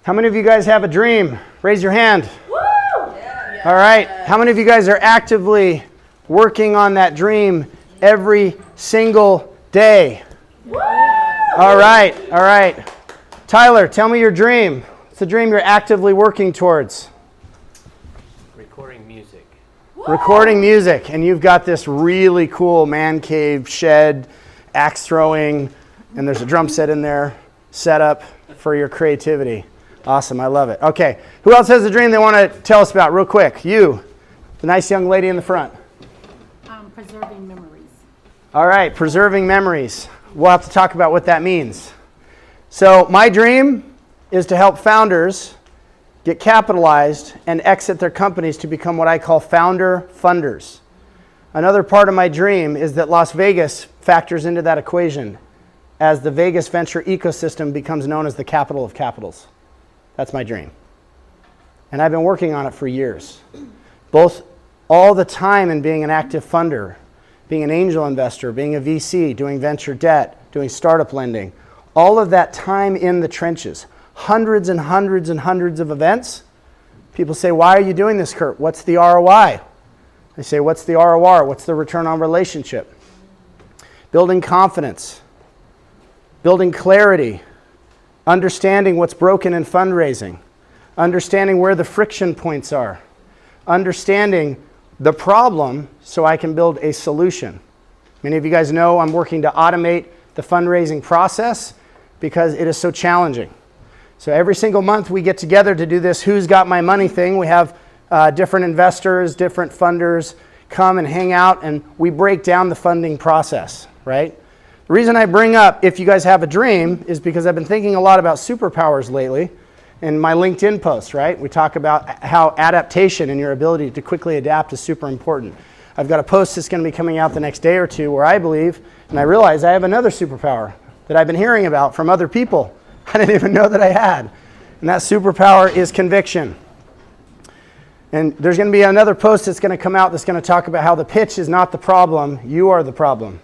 How many of you guys have a dream? Raise your hand. Woo! Yeah. All right. How many of you guys are actively working on that dream every single day? Woo! All right. All right. Tyler, tell me your dream. What's the dream you're actively working towards? Recording music. Woo! Recording music. And you've got this really cool man cave, shed, axe throwing, and there's a drum set in there set up for your creativity. Awesome. I love it. Okay. Who else has a dream they want to tell us about real quick? You, the nice young lady in the front. Preserving memories. All right. Preserving memories. We'll have to talk about what that means. So my dream is to help founders get capitalized and exit their companies to become what I call founder funders. Another part of my dream is that Las Vegas factors into that equation as the Vegas venture ecosystem becomes known as the capital of capitals. That's my dream. And I've been working on it for years. Both all the time in being an active funder, being an angel investor, being a VC, doing venture debt, doing startup lending. All of that time in the trenches. Hundreds and hundreds and hundreds of events. People say, why are you doing this, Kurt? What's the ROI? I say, what's the ROR? What's the return on relationship? Building confidence. Building clarity. Understanding what's broken in fundraising, understanding where the friction points are, understanding the problem so I can build a solution. Many of you guys know I'm working to automate the fundraising process because it is so challenging. So every single month we get together to do this Who's Got My Money thing. We have different investors, different funders come and hang out, and we break down the funding process, right? The reason I bring up if you guys have a dream is because I've been thinking a lot about superpowers lately in my LinkedIn posts, right? We talk about how adaptation and your ability to quickly adapt is super important. I've got a post that's going to be coming out the next day or two where I believe, and I realize I have another superpower that I've been hearing about from other people. I didn't even know that I had. And that superpower is conviction. And there's going to be another post that's going to come out that's going to talk about how the pitch is not the problem, you are the problem.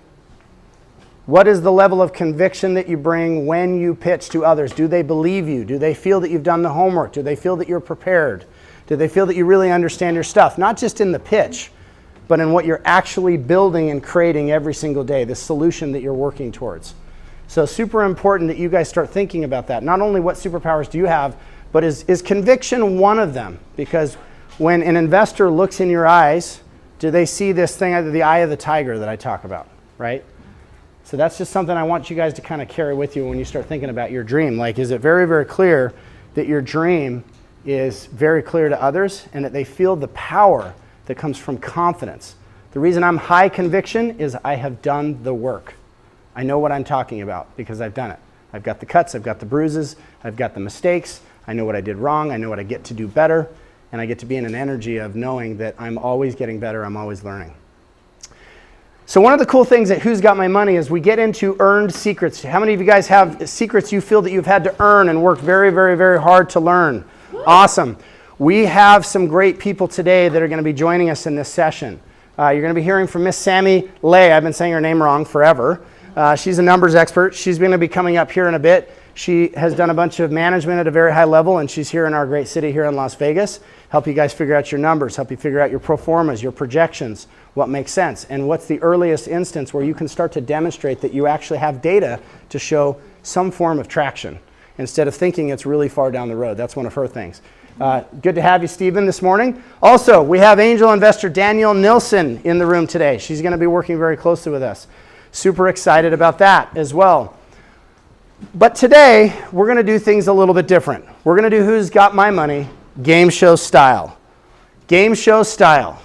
What is the level of conviction that you bring when you pitch to others? Do they believe you? Do they feel that you've done the homework? Do they feel that you're prepared? Do they feel that you really understand your stuff? Not just in the pitch, but in what you're actually building and creating every single day, the solution that you're working towards. So super important that you guys start thinking about that. Not only what superpowers do you have, but is conviction one of them? Because when an investor looks in your eyes, do they see this thing, the eye of the tiger that I talk about, right? So that's just something I want you guys to kind of carry with you when you start thinking about your dream. Like, is it very, very clear that your dream is very clear to others and that they feel the power that comes from confidence? The reason I'm high conviction is I have done the work. I know what I'm talking about because I've done it. I've got the cuts, I've got the bruises, I've got the mistakes, I know what I did wrong, I know what I get to do better, and I get to be in an energy of knowing that I'm always getting better, I'm always learning. So one of the cool things at Who's Got My Money is we get into earned secrets. How many of you guys have secrets you feel that you've had to earn and work very, very, very hard to learn? Awesome. We have some great people today that are going to be joining us in this session. You're going to be hearing from Miss Sami Lei. I've been saying her name wrong forever. She's a numbers expert. She's going to be coming up here in a bit. She has done a bunch of management at a very high level, and she's here in our great city here in Las Vegas. Help you guys figure out your numbers, help you figure out your pro formas, your projections, what makes sense, and what's the earliest instance where you can start to demonstrate that you actually have data to show some form of traction instead of thinking it's really far down the road. That's one of her things. Good to have you, Stephen, this morning. Also, we have angel investor Danielle A Nelson in the room today. She's going to be working very closely with us. Super excited about that as well. But today, we're going to do things a little bit different. We're going to do Who's Got My Money game show style. Game show style.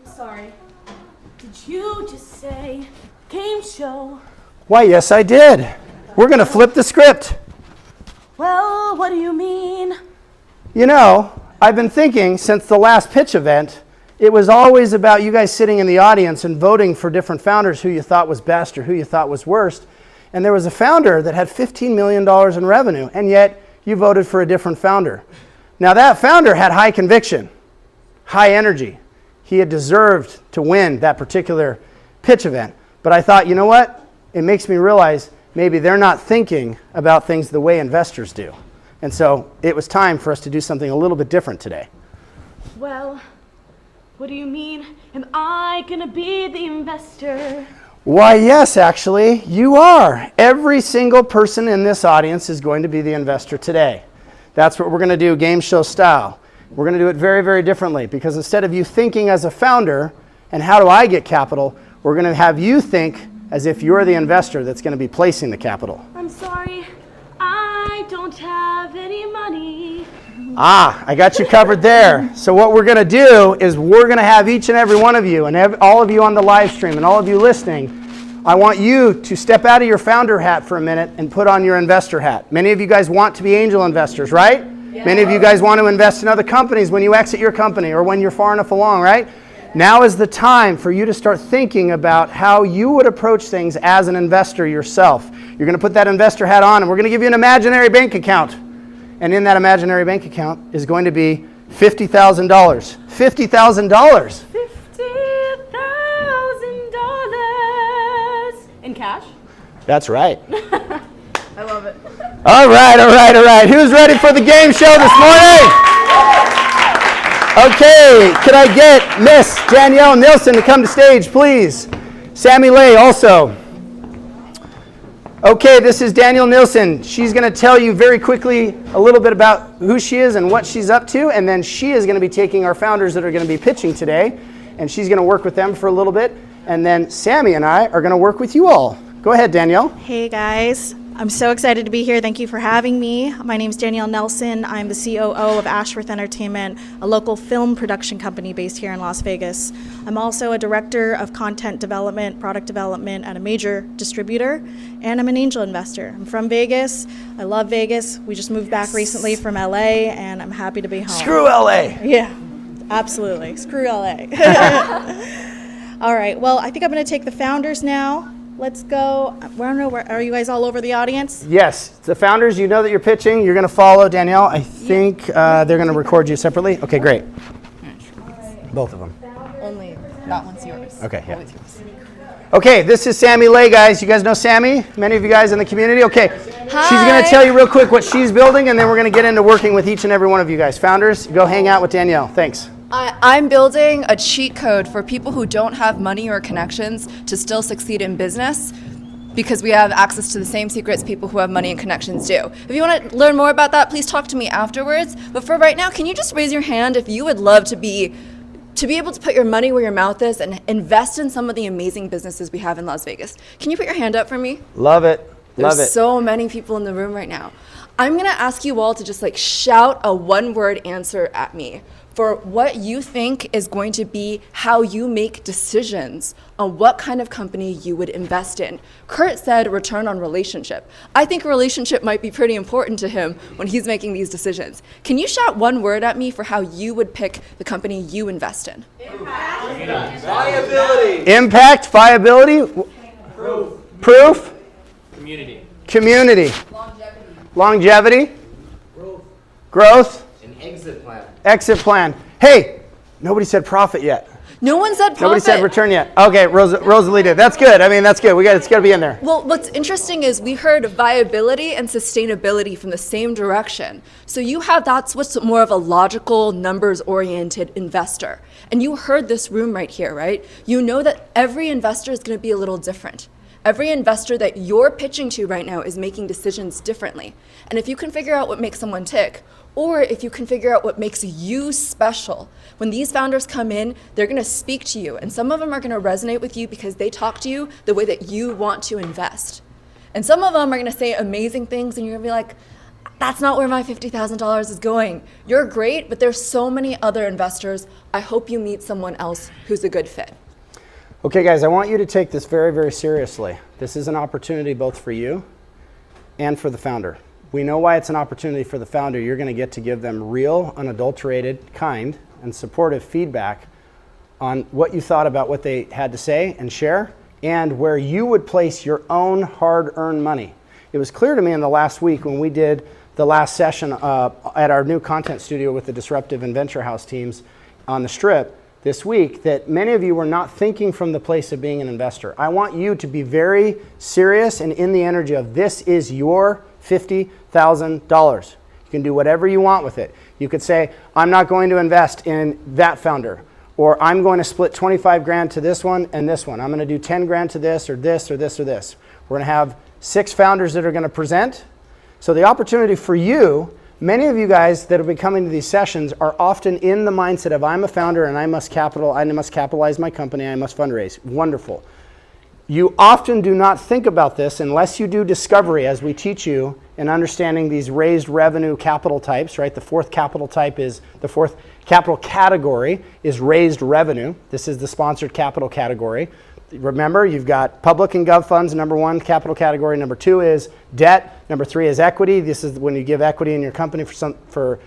Sorry. Did you just say game show? Why, yes, I did. We're going to flip the script. Well, what do you mean? You know, I've been thinking since the last pitch event, it was always about you guys sitting in the audience and voting for different founders who you thought was best or who you thought was worst. And there was a founder that had $15 million in revenue, and yet you voted for a different founder. Now that founder had high conviction, high energy. He had deserved to win that particular pitch event. But I thought, you know what? It makes me realize maybe they're not thinking about things the way investors do. And so it was time for us to do something a little bit different today. Well, what do you mean? Am I gonna be the investor? Why, yes, actually, you are. Every single person in this audience is going to be the investor today. That's what we're going to do, game show style. We're going to do it very, very differently, because instead of you thinking as a founder, and how do I get capital, we're going to have you think as if you're the investor that's going to be placing the capital. I'm sorry, I don't have any money. Ah, I got you covered there. So what we're going to do is we're going to have each and every one of you, and all of you on the live stream, and all of you listening, I want you to step out of your founder hat for a minute and put on your investor hat. Many of you guys want to be angel investors, right? Yeah. Many of you guys want to invest in other companies when you exit your company or when you're far enough along, right? Yeah. Now is the time for you to start thinking about how you would approach things as an investor yourself. You're going to put that investor hat on, and we're going to give you an imaginary bank account. And in that imaginary bank account is going to be $50,000. $50,000. $50,000 in cash? That's right. I love it. All right. Who's ready for the game show this morning? Okay, can I get Miss Danielle A Nelson to come to stage, please? Sami Lei also. Okay, this is Danielle A Nelson. She's going to tell you very quickly a little bit about who she is and what she's up to, and then she is going to be taking our founders that are going to be pitching today, and she's going to work with them for a little bit, and then Sami and I are going to work with you all. Go ahead, Danielle. Hey guys, I'm so excited to be here. Thank you for having me. My name is Danielle Nelson. I'm the COO of Ashworth Entertainment, a local film production company based here in Las Vegas. I'm also a director of content development, product development at a major distributor, and I'm an angel investor. I'm from Vegas. I love Vegas. We just moved back recently from LA, and I'm happy to be home. Screw LA. Yeah, absolutely. Screw LA. All right, well, I think I'm going to take the founders now. Let's go. I don't know, are you guys all over the audience? Yes, the founders, you know that you're pitching. You're going to follow Danielle. I think they're going to record you separately. Okay, great. Both of them. Only that one's yours. Okay, yeah. Always yours. Okay, this is Sami Lei, guys. You guys know Sami? Many of you guys in the community? Okay. Hi. She's going to tell you real quick what she's building, and then we're going to get into working with each and every one of you guys. Founders, go hang out with Danielle. Thanks. I'm building a cheat code for people who don't have money or connections to still succeed in business, because we have access to the same secrets people who have money and connections do. If you want to learn more about that, please talk to me afterwards. But for right now, can you just raise your hand if you would love to be able to put your money where your mouth is and invest in some of the amazing businesses we have in Las Vegas? Can you put your hand up for me? Love it. Love it. There's so many people in the room right now. I'm going to ask you all to just shout a one-word answer at me for what you think is going to be how you make decisions on what kind of company you would invest in. Kurt said return on relationship. I think a relationship might be pretty important to him when he's making these decisions. Can you shout one word at me for how you would pick the company you invest in? Impact. Viability. Impact, viability. Proof. Community. Community. Longevity. Growth. An exit plan. Exit plan. Hey, nobody said profit yet. No one said profit. Nobody said return yet. Okay, Rosalie did. That's good. I mean, that's good. It's got to be in there. Well, what's interesting is we heard viability and sustainability from the same direction. So that's what's more of a logical, numbers-oriented investor. And you heard this room right here, right? You know that every investor is going to be a little different. Every investor that you're pitching to right now is making decisions differently. And if you can figure out what makes someone tick, or if you can figure out what makes you special, when these founders come in, they're going to speak to you. And some of them are going to resonate with you because they talk to you the way that you want to invest. And some of them are going to say amazing things, and you're going to be like, that's not where my $50,000 is going. You're great, but there's so many other investors. I hope you meet someone else who's a good fit. Okay, guys, I want you to take this very, very seriously. This is an opportunity both for you and for the founder. We know why it's an opportunity for the founder. You're going to get to give them real, unadulterated, kind, and supportive feedback on what you thought about what they had to say and share, and where you would place your own hard-earned money. It was clear to me in the last week when we did the last session at our new content studio with the Disruptive and Venture House teams on the Strip this week that many of you were not thinking from the place of being an investor. I want you to be very serious and in the energy of this is your $50,000. You can do whatever you want with it. You could say, I'm not going to invest in that founder, or I'm going to split 25 grand to this one and this one. I'm going to do 10 grand to this or this or this or this. We're going to have 6 founders that are going to present. So the opportunity for you, many of you guys that have been coming to these sessions are often in the mindset of I'm a founder and I must capitalize my company, I must fundraise. Wonderful. You often do not think about this unless you do discovery, as we teach you in understanding these raised revenue capital types, right? The fourth capital category is raised revenue. This is the sponsored capital category. Remember, you've got public and gov funds, number 1 capital category. Number 2 is debt. Number 3 is equity. This is when you give equity in your company for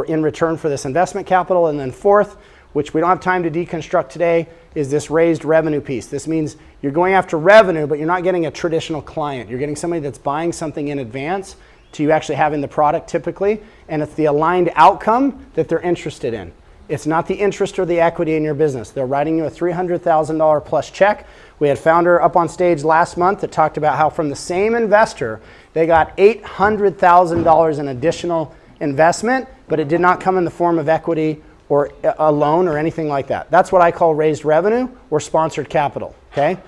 in return for this investment capital. And then fourth, which we don't have time to deconstruct today, is this raised revenue piece. This means you're going after revenue, but you're not getting a traditional client. You're getting somebody that's buying something in advance to you actually having the product typically, and it's the aligned outcome that they're interested in. It's not the interest or the equity in your business. They're writing you a $300,000 plus check. We had a founder up on stage last month that talked about how from the same investor, they got $800,000 in additional investment, but it did not come in the form of equity or a loan or anything like that. That's what I call raised revenue or sponsored capital, okay?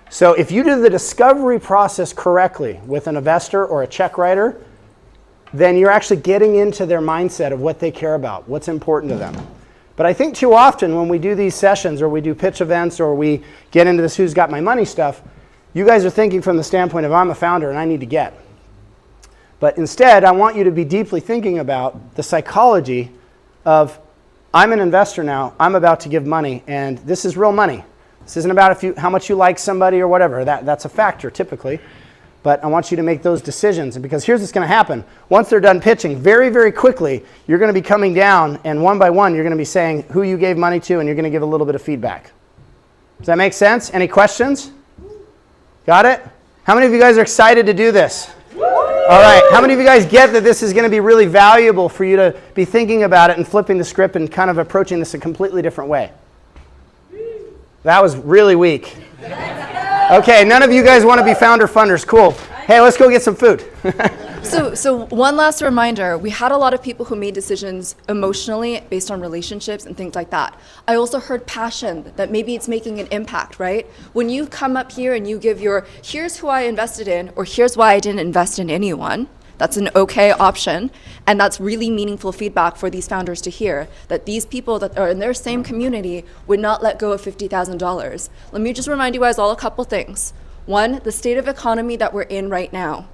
So if you do the discovery process correctly with an investor or a check writer, then you're actually getting into their mindset of what they care about, what's important to them. But I think too often when we do these sessions or we do pitch events or we get into this who's got my money stuff, you guys are thinking from the standpoint of I'm a founder and I need to get. But instead, I want you to be deeply thinking about the psychology of I'm an investor now, I'm about to give money, and this is real money. This isn't about how much you like somebody or whatever. That's a factor typically. But I want you to make those decisions, because here's what's going to happen. Once they're done pitching, very, very quickly, you're going to be coming down, and one by one, you're going to be saying who you gave money to, and you're going to give a little bit of feedback. Does that make sense? Any questions? Got it? How many of you guys are excited to do this? All right. How many of you guys get that this is going to be really valuable for you to be thinking about it and flipping the script and kind of approaching this a completely different way? That was really weak. Okay, none of you guys want to be founder funders. Cool. Hey, let's go get some food. So one last reminder, we had a lot of people who made decisions emotionally based on relationships and things like that. I also heard passion, that maybe it's making an impact, right? When you come up here and you give your, here's who I invested in, or here's why I didn't invest in anyone, that's an okay option, and that's really meaningful feedback for these founders to hear, that these people that are in their same community would not let go of $50,000. Let me just remind you guys all a couple things. One, the state of economy that we're in right now.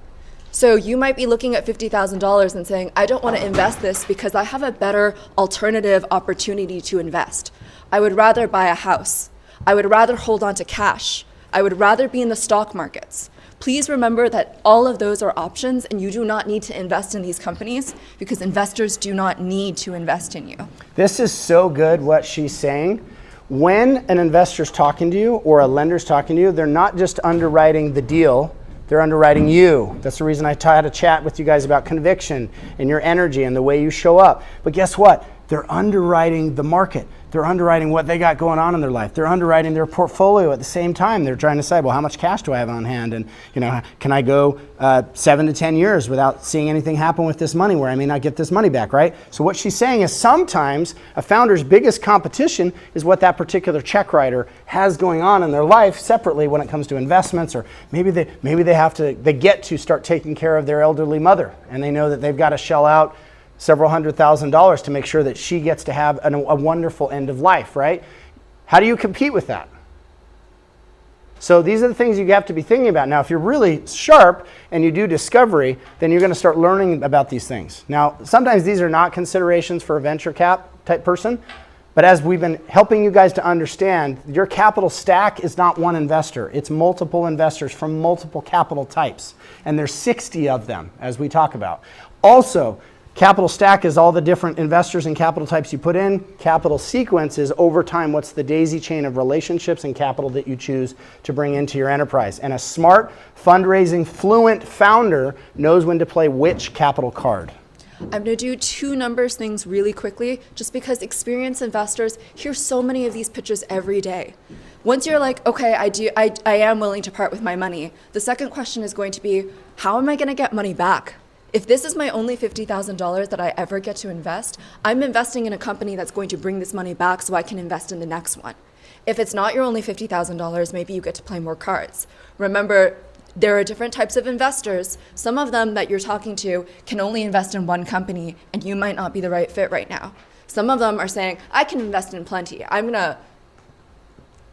So you might be looking at $50,000 and saying, I don't want to invest this because I have a better alternative opportunity to invest. I would rather buy a house. I would rather hold on to cash. I would rather be in the stock markets. Please remember that all of those are options, and you do not need to invest in these companies because investors do not need to invest in you. This is so good what she's saying. When an investor's talking to you or a lender's talking to you, they're not just underwriting the deal, they're underwriting you. That's the reason I had a chat with you guys about conviction and your energy and the way you show up. But guess what? They're underwriting the market. They're underwriting what they got going on in their life. They're underwriting their portfolio at the same time. They're trying to say, well, how much cash do I have on hand? And can I go 7 to 10 years without seeing anything happen with this money where I may not get this money back, right? So what she's saying is sometimes a founder's biggest competition is what that particular check writer has going on in their life separately when it comes to investments, or maybe they get to start taking care of their elderly mother, and they know that they've got to shell out several $100,000 to make sure that she gets to have a wonderful end of life, right? How do you compete with that? So these are the things you have to be thinking about. Now, if you're really sharp and you do discovery, then you're going to start learning about these things. Now, sometimes these are not considerations for a venture cap type person, but as we've been helping you guys to understand, your capital stack is not one investor. It's multiple investors from multiple capital types, and there's 60 of them, as we talk about. Also, capital stack is all the different investors and capital types you put in. Capital sequence is over time what's the daisy chain of relationships and capital that you choose to bring into your enterprise. And a smart, fundraising, fluent founder knows when to play which capital card. I'm going to do 2 numbers things really quickly, just because experienced investors hear so many of these pitches every day. Once you're like, okay, I am willing to part with my money, the second question is going to be, how am I going to get money back? If this is my only $50,000 that I ever get to invest, I'm investing in a company that's going to bring this money back so I can invest in the next one. If it's not your only $50,000, maybe you get to play more cards. Remember, there are different types of investors. Some of them that you're talking to can only invest in one company, and you might not be the right fit right now. Some of them are saying, I can invest in plenty. I'm gonna,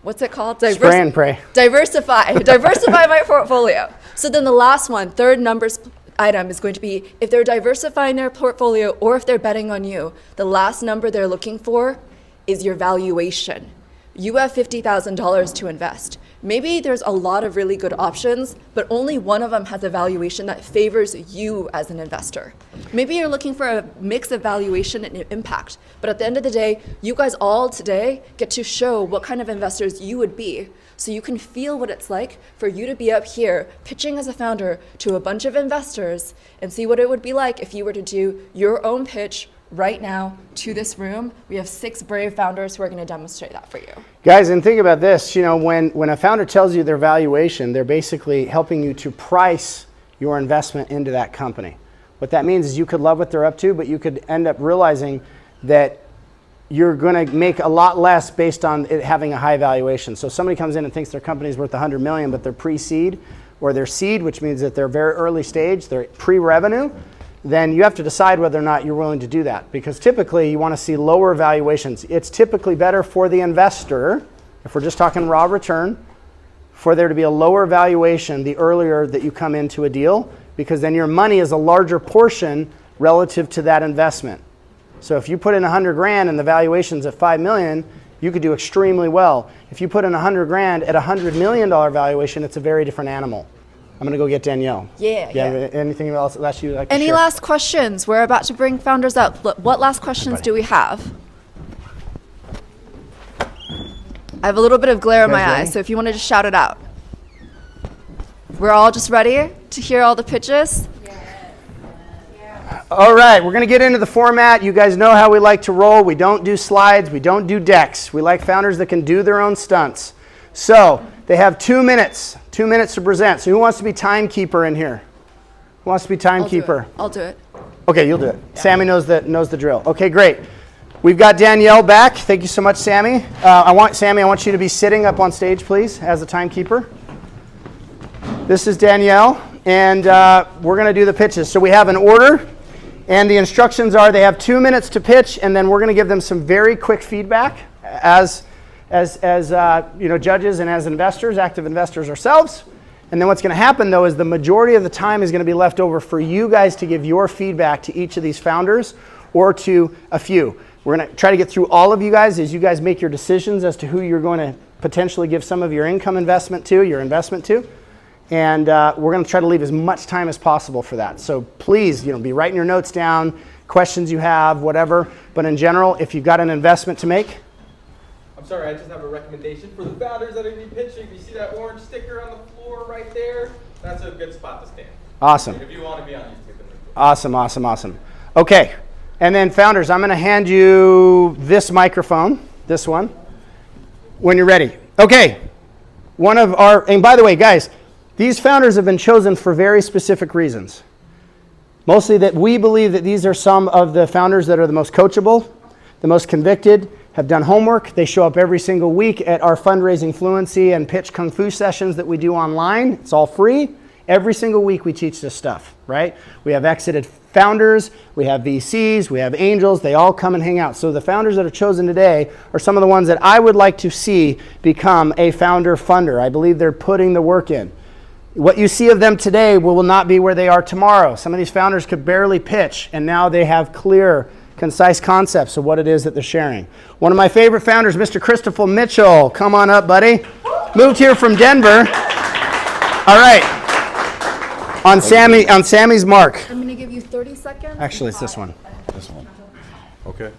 what's it called? Spray and pray. Diversify my portfolio. So then the last one, third numbers item is going to be, if they're diversifying their portfolio or if they're betting on you, the last number they're looking for is your valuation. You have $50,000 to invest. Maybe there's a lot of really good options, but only one of them has a valuation that favors you as an investor. Maybe you're looking for a mix of valuation and impact, but at the end of the day, you guys all today get to show what kind of investors you would be, so you can feel what it's like for you to be up here pitching as a founder to a bunch of investors and see what it would be like if you were to do your own pitch right now to this room. We have 6 brave founders who are going to demonstrate that for you. Guys, and think about this, you know, when a founder tells you their valuation, they're basically helping you to price your investment into that company. What that means is you could love what they're up to, but you could end up realizing that you're going to make a lot less based on it having a high valuation. So somebody comes in and thinks their company's worth $100 million, but they're pre-seed, or they're seed, which means that they're very early stage, they're pre-revenue, then you have to decide whether or not you're willing to do that. Because typically you want to see lower valuations. It's typically better for the investor, if we're just talking raw return, for there to be a lower valuation the earlier that you come into a deal, because then your money is a larger portion relative to that investment. So if you put in 100 grand and the valuation's at 5 million, you could do extremely well. If you put in 100 grand at $100 million valuation, it's a very different animal. I'm going to go get Danielle. Yeah. Anything else last you'd like to Any share? last questions? We're about to bring founders up. What last questions do we have? I have a little bit of glare in my ready? eyes, so if you want to just shout it out. We're all just ready to hear all the pitches? All right, we're going to get into the format. You guys know how we like to roll. We don't do slides. We don't do decks. We like founders that can do their own stunts. So they have 2 minutes. 2 minutes to present. So who wants to be timekeeper in here? Who wants to be timekeeper? I'll do it. Okay, you'll do it. Yeah. Sammy knows the drill. Okay, great. We've got Danielle back. Thank you so much, Sammy. Sammy, I want you to be sitting up on stage, please, as the timekeeper. This is Danielle, and we're going to do the pitches. So we have an order, and the instructions are they have 2 minutes to pitch, and then we're going to give them some very quick feedback as you know, judges and as investors, active investors ourselves. And then what's going to happen, though, is the majority of the time is going to be left over for you guys to give your feedback to each of these founders or to a few. We're going to try to get through all of you guys as you guys make your decisions as to who you're going to potentially give some of your income investment to, your investment to. And we're going to try to leave as much time as possible for that. So please, you know, be writing your notes down, questions you have, whatever. But in general, if you've got an investment to make. I'm sorry, I just have a recommendation for the founders that are going to be pitching. You see that orange sticker on the floor right there? That's a good spot to stand. Awesome. If you want to be on YouTube. Awesome. Okay. And then founders, I'm going to hand you this microphone, this one, when you're ready. Okay. And by the way, guys, these founders have been chosen for very specific reasons. Mostly that we believe that these are some of the founders that are the most coachable, the most convicted, have done homework. They show up every single week at our fundraising fluency and pitch kung fu sessions that we do online. It's all free. Every single week we teach this stuff, right? We have exited founders, we have VCs, we have angels. They all come and hang out. So the founders that are chosen today are some of the ones that I would like to see become a founder funder. I believe they're putting the work in. What you see of them today will not be where they are tomorrow. Some of these founders could barely pitch, and now they have clear, concise concepts of what it is that they're sharing. One of my favorite founders, Mr. Christopher Mitchell. Come on up, buddy. Moved here from Denver. All right. On Sammy's mark. I'm going to give you 30 seconds. Actually, it's this one. This one. Okay.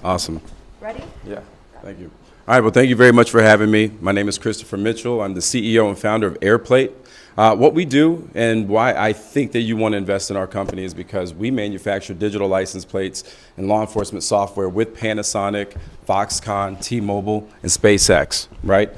Awesome. Ready? Yeah. Thank you. All right. Well, thank you very much for having me. My name is Christopher Mitchell. I'm the CEO and founder of Airplate. What we do and why I think that you want to invest in our company is because we manufacture digital license plates and law enforcement software with Panasonic, Foxconn, T-Mobile, and SpaceX, right?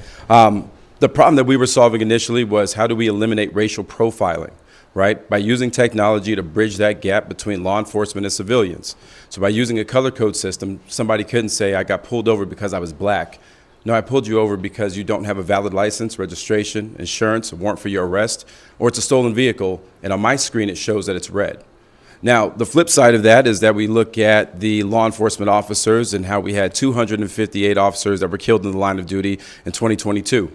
The problem that we were solving initially was how do we eliminate racial profiling? right? By using technology to bridge that gap between law enforcement and civilians. So by using a color code system, somebody couldn't say, I got pulled over because I was black. No, I pulled you over because you don't have a valid license, registration, insurance, a warrant for your arrest, or it's a stolen vehicle, and on my screen it shows that it's red. Now, the flip side of that is that we look at the law enforcement officers and how we had 258 officers that were killed in the line of duty in 2022.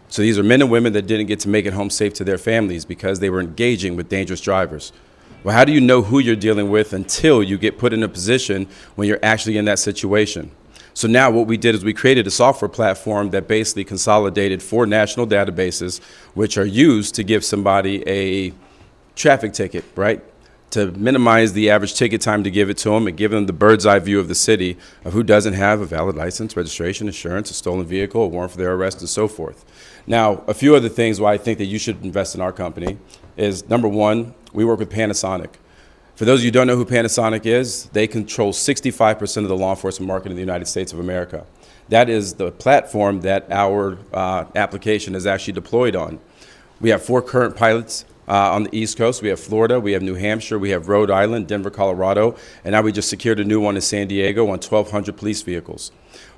So these are men and women that didn't get to make it home safe to their families because they were engaging with dangerous drivers. Well, how do you know who you're dealing with until you get put in a position when you're actually in that situation? So now what we did is we created a software platform that basically consolidated 4 national databases, which are used to give somebody a traffic ticket, right? To minimize the average ticket time to give it to them and give them the bird's eye view of the city of who doesn't have a valid license, registration, insurance, a stolen vehicle, a warrant for their arrest, and so forth. Now, a few other things why I think that you should invest in our company is, number one, we work with Panasonic. For those of you who don't know who Panasonic is, they control 65% of the law enforcement market in the United States of America. That is the platform that our application is actually deployed on. We have 4 current pilots on the East Coast. We have Florida, we have New Hampshire, we have Rhode Island, Denver, Colorado, and now we just secured a new one in San Diego on 1,200 police vehicles.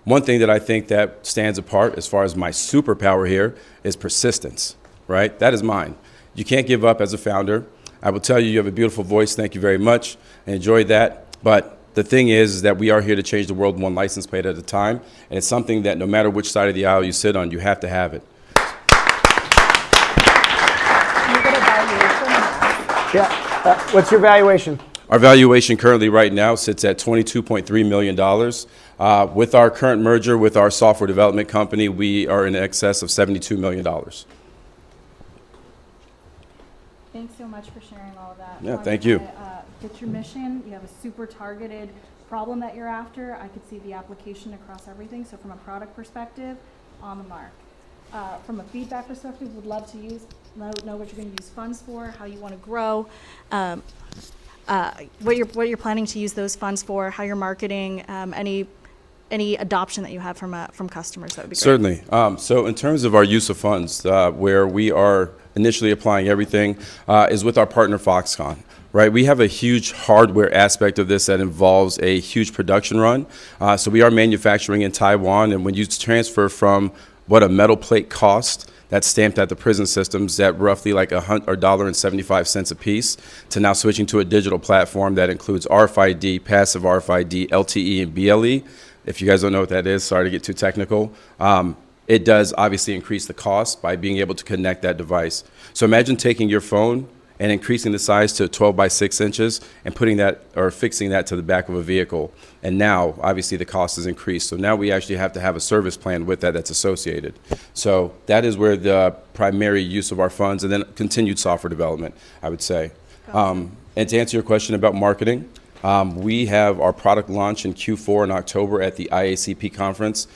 One thing that I think that stands apart as far as my superpower here is persistence, right? That is mine. You can't give up as a founder. I will tell you, you have a beautiful voice. Thank you very much. I enjoyed that. But the thing is that we are here to change the world one license plate at a time, and it's something that no matter which side of the aisle you sit on, you have to have it. Yeah. What's your valuation? Our valuation currently right now sits at $22.3 million. With our current merger with our software development company, we are in excess of $72 million. Thanks so much for sharing all of that. Yeah, thank you. Get your mission. You have a super targeted problem that you're after. I could see the application across everything. So from a product perspective, on the mark. From a feedback perspective, would love to know what you're going to use funds for, how you want to grow, what you're planning to use those funds for, how you're marketing, any adoption that you have from customers. That would be great. Certainly. So in terms of our use of funds, where we are initially applying everything is with our partner Foxconn. Right, we have a huge hardware aspect of this that involves a huge production run. So we are manufacturing in Taiwan, and when you transfer from what a metal plate costs that's stamped at the prison systems at roughly like $1.75 a piece, to now switching to a digital platform that includes RFID, passive RFID, LTE, and BLE. If you guys don't know what that is, sorry to get too technical. It does obviously increase the cost by being able to connect that device. So imagine taking your phone and increasing the size to 12 by 6 inches and putting that or fixing that to the back of a vehicle. And now, obviously, the cost has increased. So now we actually have to have a service plan with that that's associated. So that is where the primary use of our funds, and then continued software development, I would say. And to answer your question about marketing, we have our product launch in Q4 in October at the IACP conference,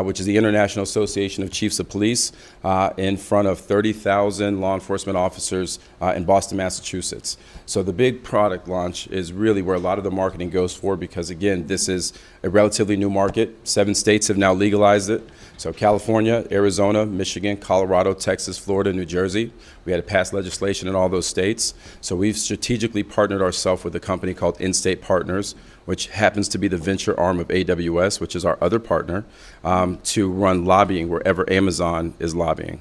which is the International Association of Chiefs of Police, in front of 30,000 law enforcement officers in Boston, Massachusetts. So the big product launch is really where a lot of the marketing goes for, because again, this is a relatively new market. 7 states have now legalized it. So California, Arizona, Michigan, Colorado, Texas, Florida, New Jersey. We had to pass legislation in all those states. So we've strategically partnered ourselves with a company called In-State Partners, which happens to be the venture arm of AWS, which is our other partner, to run lobbying wherever Amazon is lobbying.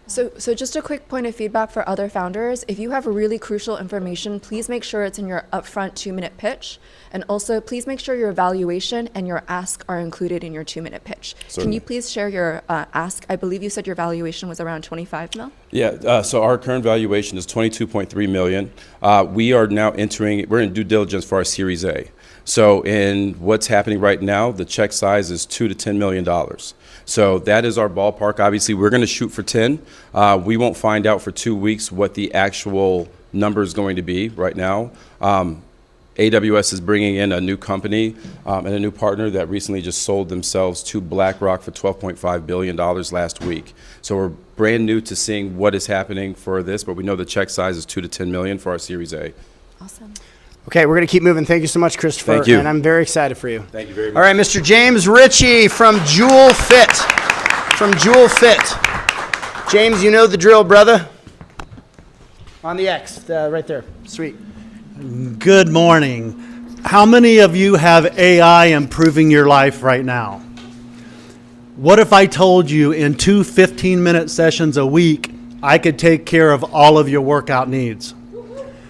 So just a quick point of feedback for other founders. If you have really crucial information, please make sure it's in your upfront 2-minute pitch. And also, please make sure your evaluation and your ask are included in your 2-minute pitch. Certainly. Can you please share your ask? I believe you said your valuation was around 25 mil? Yeah, so our current valuation is $22.3 million. We are now we're in due diligence for our Series A. So in what's happening right now, the check size is $2 to $10 million. So that is our ballpark. Obviously, we're going to shoot for 10. We won't find out for 2 weeks what the actual number is going to be right now. AWS is bringing in a new company and a new partner that recently just sold themselves to BlackRock for $12.5 billion last week. So we're brand new to seeing what is happening for this, but we know the check size is $2 to $10 million for our Series A. Awesome. Okay, we're going to keep moving. Thank you so much, Christopher. Thank you. And I'm very excited for you. Thank you very much. All right, Mr. James Ritchie from Jewel Fit. From Jewel Fit. James, you know the drill, brother. On the X, right there. Sweet. Good morning. How many of you have AI improving your life right now? What if I told you in 2 15-minute sessions a week, I could take care of all of your workout needs?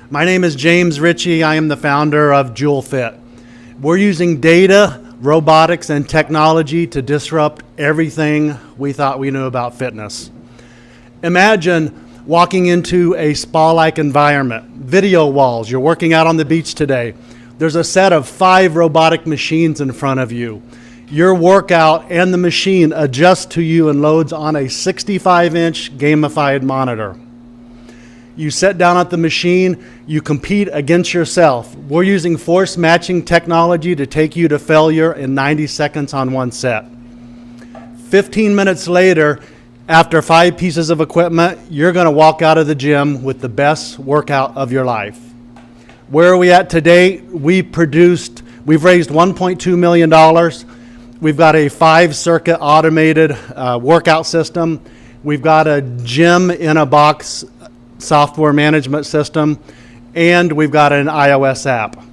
My name is James Ritchie. I am the founder of JewelFit. We're using data, robotics, and technology to disrupt everything we thought we knew about fitness. Imagine walking into a spa-like environment, video walls, you're working out on the beach today. There's a set of 5 robotic machines in front of you. Your workout and the machine adjusts to you and loads on a 65-inch gamified monitor. You sit down at the machine, you compete against yourself. We're using force matching technology to take you to failure in 90 seconds on one set. 15 minutes later, after 5 pieces of equipment, you're going to walk out of the gym with the best workout of your life. Where are we at today? We've raised $1.2 million. We've got a 5-circuit automated workout system. We've got a gym-in-a-box software management system, and we've got an iOS app.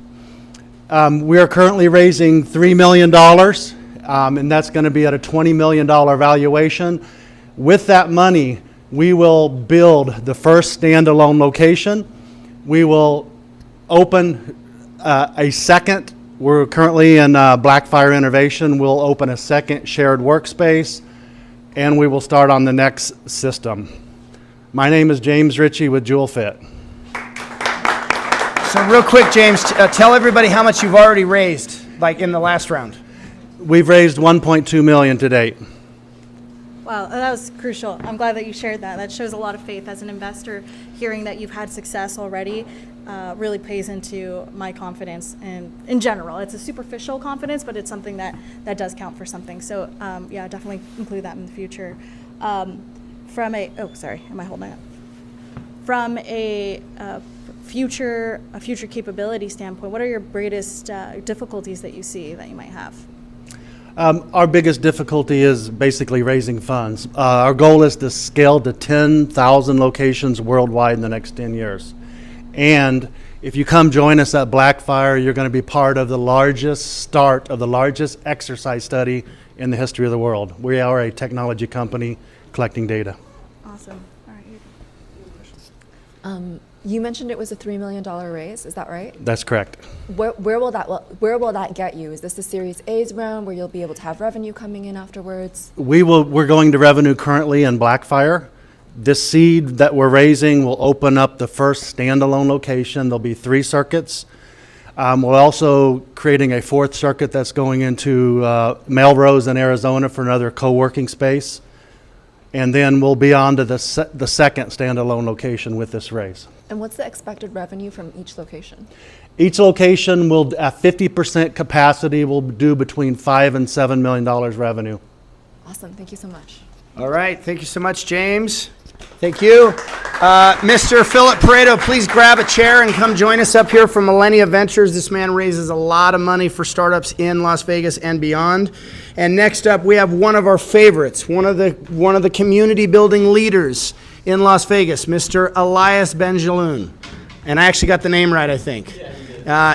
We are currently raising $3 million, and that's going to be at a $20 million valuation. With that money, we will build the first standalone location. We will open a second. We're currently in Blackfire Innovation. We'll open a second shared workspace, and we will start on the next system. My name is James Ritchie with JewelFit. So real quick, James, tell everybody how much you've already raised, like in the last round. We've raised $1.2 million to date. Wow, that was crucial. I'm glad that you shared that. That shows a lot of faith as an investor. Hearing that you've had success already really plays into my confidence. And in general, it's a superficial confidence, but it's something that does count for something. So yeah, definitely include that in the future. From a future capability standpoint, what are your greatest difficulties that you see that you might have? Our biggest difficulty is basically raising funds. Our goal is to scale to 10,000 locations worldwide in the next 10 years. And if you come join us at Blackfire, you're going to be part of the largest exercise study in the history of the world. We are a technology company collecting data. Awesome. All right. You mentioned it was a $3 million raise, is that right? That's correct. Where will that get you? Is this the Series A's round where you'll be able to have revenue coming in afterwards? We're going to revenue currently in Blackfire. This seed that we're raising will open up the first standalone location. There'll be 3 circuits. We're also creating a 4th circuit that's going into Melrose in Arizona for another co-working space. And then we'll be on to the second standalone location with this raise. And what's the expected revenue from each location? Each location will, at 50% capacity, will do between $5 and $7 million revenue. Awesome, thank you so much. All right, thank you so much, James. Thank you. Mr. Philip Peredo, please grab a chair and come join us up here from Millennia Ventures. This man raises a lot of money for startups in Las Vegas and beyond. And next up, we have one of our favorites, one of the community building leaders in Las Vegas, Mr. Elias Benjaloun. And I actually got the name right, I think.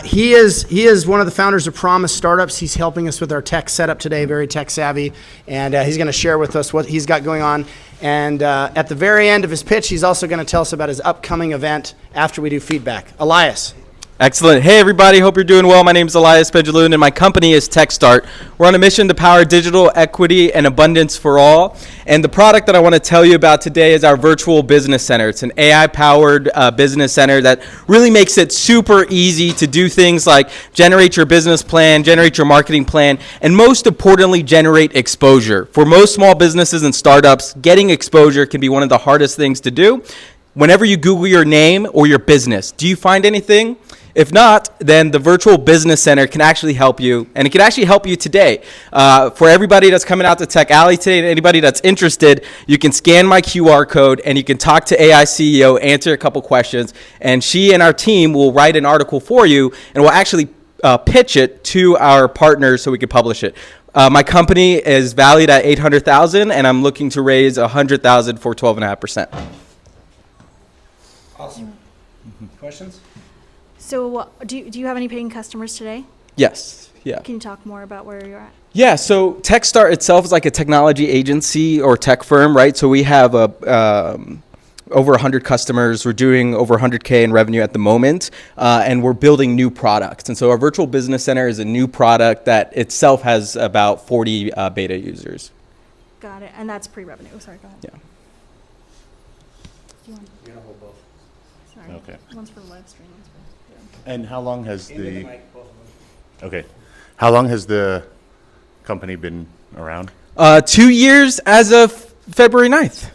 He is one of the founders of Promise Startups. He's helping us with our tech setup today, very tech savvy, and he's going to share with us what he's got going on. And at the very end of his pitch, he's also going to tell us about his upcoming event after we do feedback. Elias. Excellent. Hey, everybody. Hope you're doing well. My name is Elias Benjaloun, and my company is TechStart. We're on a mission to power digital equity and abundance for all. And the product that I want to tell you about today is our virtual business center. It's an AI-powered business center that really makes it super easy to do things like generate your business plan, generate your marketing plan, and most importantly, generate exposure. For most small businesses and startups, getting exposure can be one of the hardest things to do. Whenever you Google your name or your business, do you find anything? If not, then the Virtual Business Center can actually help you, and it can actually help you today. For everybody that's coming out to Tech Alley today, and anybody that's interested, you can scan my QR code, and you can talk to AI CEO, answer a couple questions, and she and our team will write an article for you, and we'll actually pitch it to our partners so we can publish it. My company is valued at $800,000, and I'm looking to raise $100,000 for 12.5%. Awesome. Questions? So do you have any paying customers today? Yes. Yeah. Can you talk more about where you're at? Yeah, so Techstart itself is like a technology agency or tech firm, right? So we have over 100 customers. We're doing over 100K in revenue at the moment, and we're building new products. And so our virtual business center is a new product that itself has about 40 beta users. Got it. And that's pre-revenue. Sorry, go ahead. Yeah. Do you want, You're gonna hold both. sorry. Okay. One's for the live stream, one's for. And how long has Into the the, mic, both of them. okay, how long has the company been around? 2 years as of February 9th.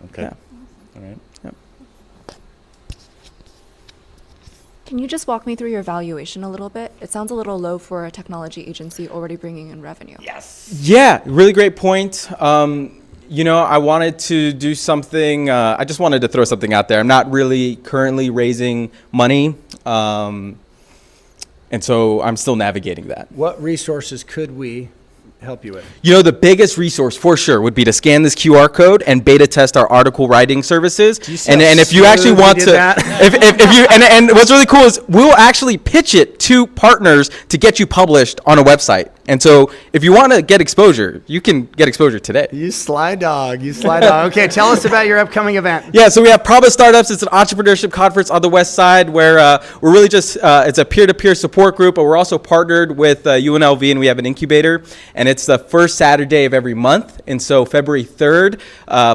Okay, Yeah. all right. Can you just walk me through your valuation a little bit? It sounds a little low for a technology agency already bringing in revenue. Yeah, really great point. I wanted to do something, I just wanted to throw something out there. I'm not really currently raising money, and so I'm still navigating that. What resources could we help you with? The biggest resource for sure would be to scan this QR code and beta test our article writing services. see And how if you actually smooth we want did to, that? if you, and what's really cool is we'll actually pitch it to partners to get you published on a website. And so if you want to get exposure, you can get exposure today. You sly dog. You sly dog. Okay, tell us about your upcoming event. Yeah, so we have Praba Startups. It's an entrepreneurship conference on the West Side where we're really just, it's a peer-to-peer support group, but we're also partnered with UNLV, and we have an incubator. And it's the first Saturday of every month. And so February 3rd,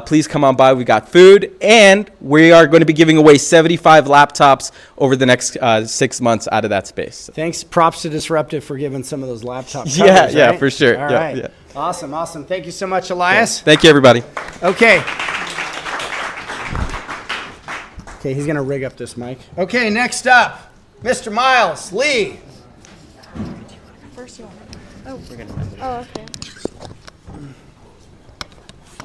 please come on by. We got food, and we are going to be giving away 75 laptops over the next 6 months out of that space. Thanks. Props to Disruptive for giving some of those laptop covers, Yeah, right? for sure. All Yeah, right. yeah. Awesome. Thank you so much, Elias. Thank you, everybody. Okay. Okay, he's going to rig up this mic. Okay, next up, Mr. Miles Lee. First, you want. Oh, okay.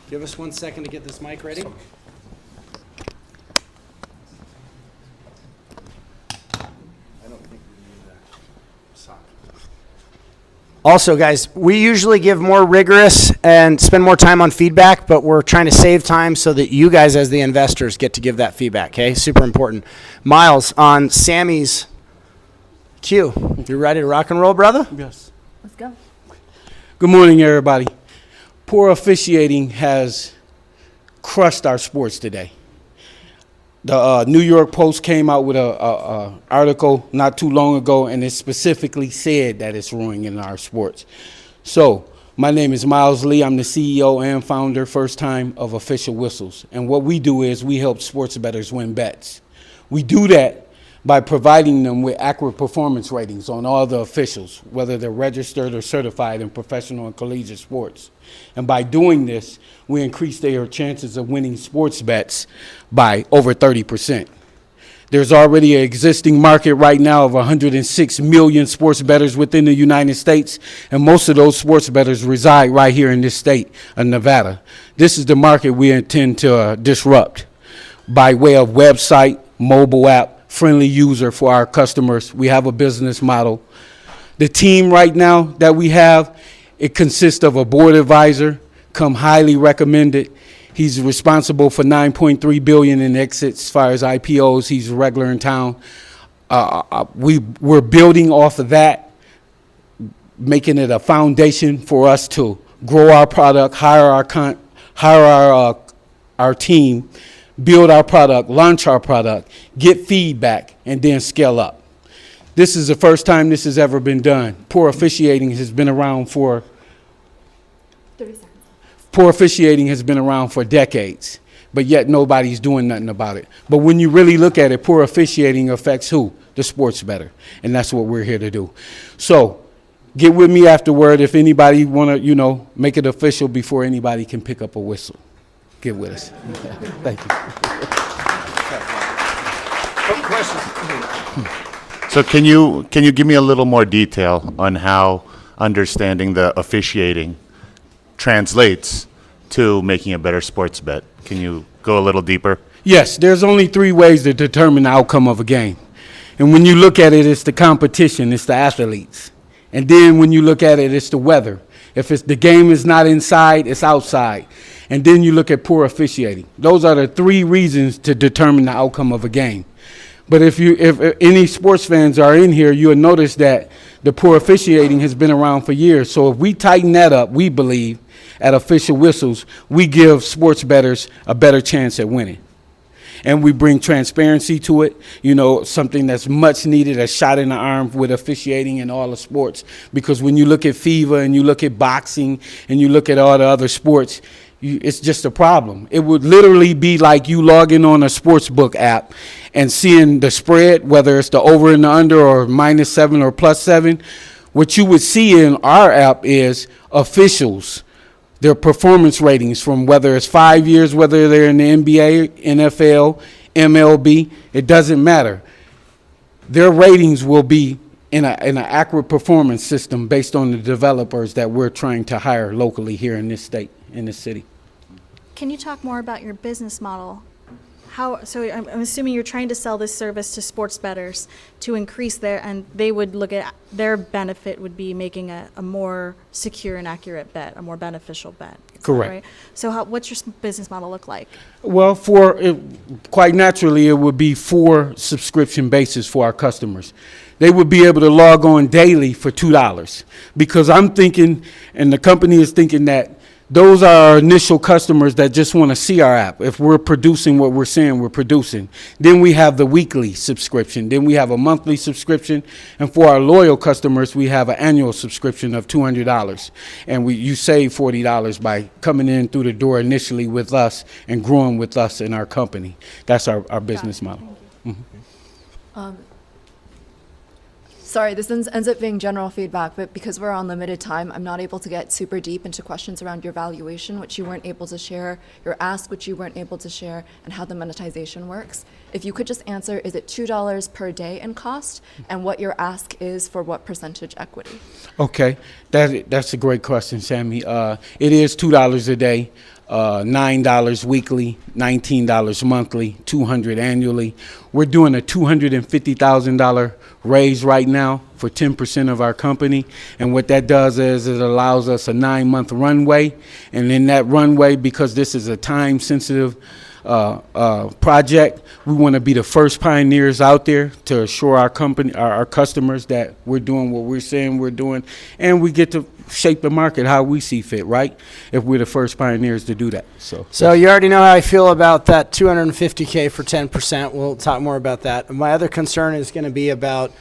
Give us 1 second to get this mic ready. Also, guys, we usually give more rigorous and spend more time on feedback, but we're trying to save time so that you guys as the investors get to give that feedback, okay? Super important. Miles, on Sami's cue, you ready to rock and roll, brother? Yes. Let's go. Good morning, everybody. Poor officiating has crushed our sports today. The New York Post came out with a article not too long ago, and it specifically said that it's ruining our sports. So, my name is Miles Lee. I'm the CEO and founder, first time, of Official Whistles. And what we do is we help sports bettors win bets. We do that by providing them with accurate performance ratings on all the officials, whether they're registered or certified in professional and collegiate sports. And by doing this, we increase their chances of winning sports bets by over 30%. There's already an existing market right now of 106 million sports bettors within the United States, and most of those sports bettors reside right here in this state of Nevada. This is the market we intend to disrupt by way of website, mobile app, friendly user for our customers. We have a business model. The team right now that we have, it consists of a board advisor, come highly recommended. He's responsible for $9.3 billion in exits as far as IPOs. He's a regular in town. We're building off of that, making it a foundation for us to grow our product, hire our team, build our product, launch our product, get feedback, and then scale up. This is the first time this has ever been done. Poor officiating has been around for 30 seconds. Poor officiating has been around for decades, but yet nobody's doing nothing about it. But when you really look at it, poor officiating affects who? The sports bettor, and that's what we're here to do. So get with me afterward if anybody want to, make it official before anybody can pick up a whistle. Get with us. Thank you. So can you give me a little more detail on how understanding the officiating translates to making a better sports bet? Can you go a little deeper? Yes, there's only 3 ways to determine the outcome of a game. And when you look at it, it's the competition, it's the athletes. And then when you look at it, it's the weather. If it's the game is not inside, it's outside. And then you look at poor officiating. Those are the 3 reasons to determine the outcome of a game. But if any sports fans are in here, you'll notice that the poor officiating has been around for years. So if we tighten that up, we believe, at official whistles, we give sports bettors a better chance at winning. And we bring transparency to it, something that's much needed, a shot in the arm with officiating in all the sports. Because when you look at FIFA and you look at boxing and you look at all the other sports, it's just a problem. It would literally be like you logging on a sports book app and seeing the spread, whether it's the over and the under or -7 or +7. What you would see in our app is officials, their performance ratings from whether it's 5 years, whether they're in the NBA, NFL, MLB, it doesn't matter. Their ratings will be in an accurate performance system based on the developers that we're trying to hire locally here in this state, in this city. Can you talk more about your business model? So I'm assuming you're trying to sell this service to sports bettors to increase and they would look at their benefit would be making a more secure and accurate bet, a more beneficial bet. Is Correct. that right? So what's your business model look like? Well, quite naturally, it would be 4 subscription basis for our customers. They would be able to log on daily for $2 because I'm thinking, and the company is thinking that those are our initial customers that just want to see our app. If we're producing what we're saying we're producing. Then we have the weekly subscription. Then we have a monthly subscription. And for our loyal customers, we have an annual subscription of $200. And you save $40 by coming in through the door initially with us and growing with us in our company. That's our business model. Sorry, this ends up being general feedback, but because we're on limited time, I'm not able to get super deep into questions around your valuation, which you weren't able to share, your ask, which you weren't able to share, and how the monetization works. If you could just answer, is it $2 per day in cost, and what your ask is for what percentage equity? Okay, that's a great question, Sammy. It is $2 a day. $9 weekly, $19 monthly, $200 annually. We're doing a $250,000 raise right now for 10% of our company. And what that does is it allows us a 9-month runway. And in that runway, because this is a time-sensitive project, we want to be the first pioneers out there to assure our customers that we're doing what we're saying we're doing, and we get to shape the market how we see fit, right? If we're the first pioneers to do that. So you already know how I feel about that $250K for 10%. We'll talk more about that. My other concern is going to be about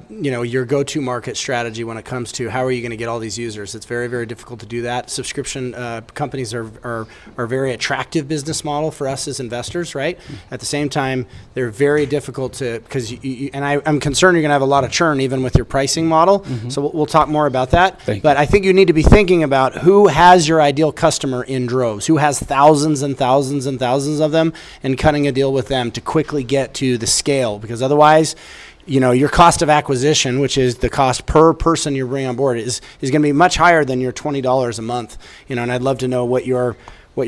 your go-to market strategy when it comes to how are you going to get all these users. It's very, very difficult to do that. Subscription companies are a very attractive business model for us as investors, right? At the same time, they're very difficult to, because I'm concerned you're going to have a lot of churn even with your pricing model. So we'll talk more about that. But I think you need to be thinking about who has your ideal customer in droves, who has thousands and thousands and thousands of them, and cutting a deal with them to quickly get to the scale, because otherwise, your cost of acquisition, which is the cost per person you're bringing on board, is going to be much higher than your $20 a month. And I'd love to know what your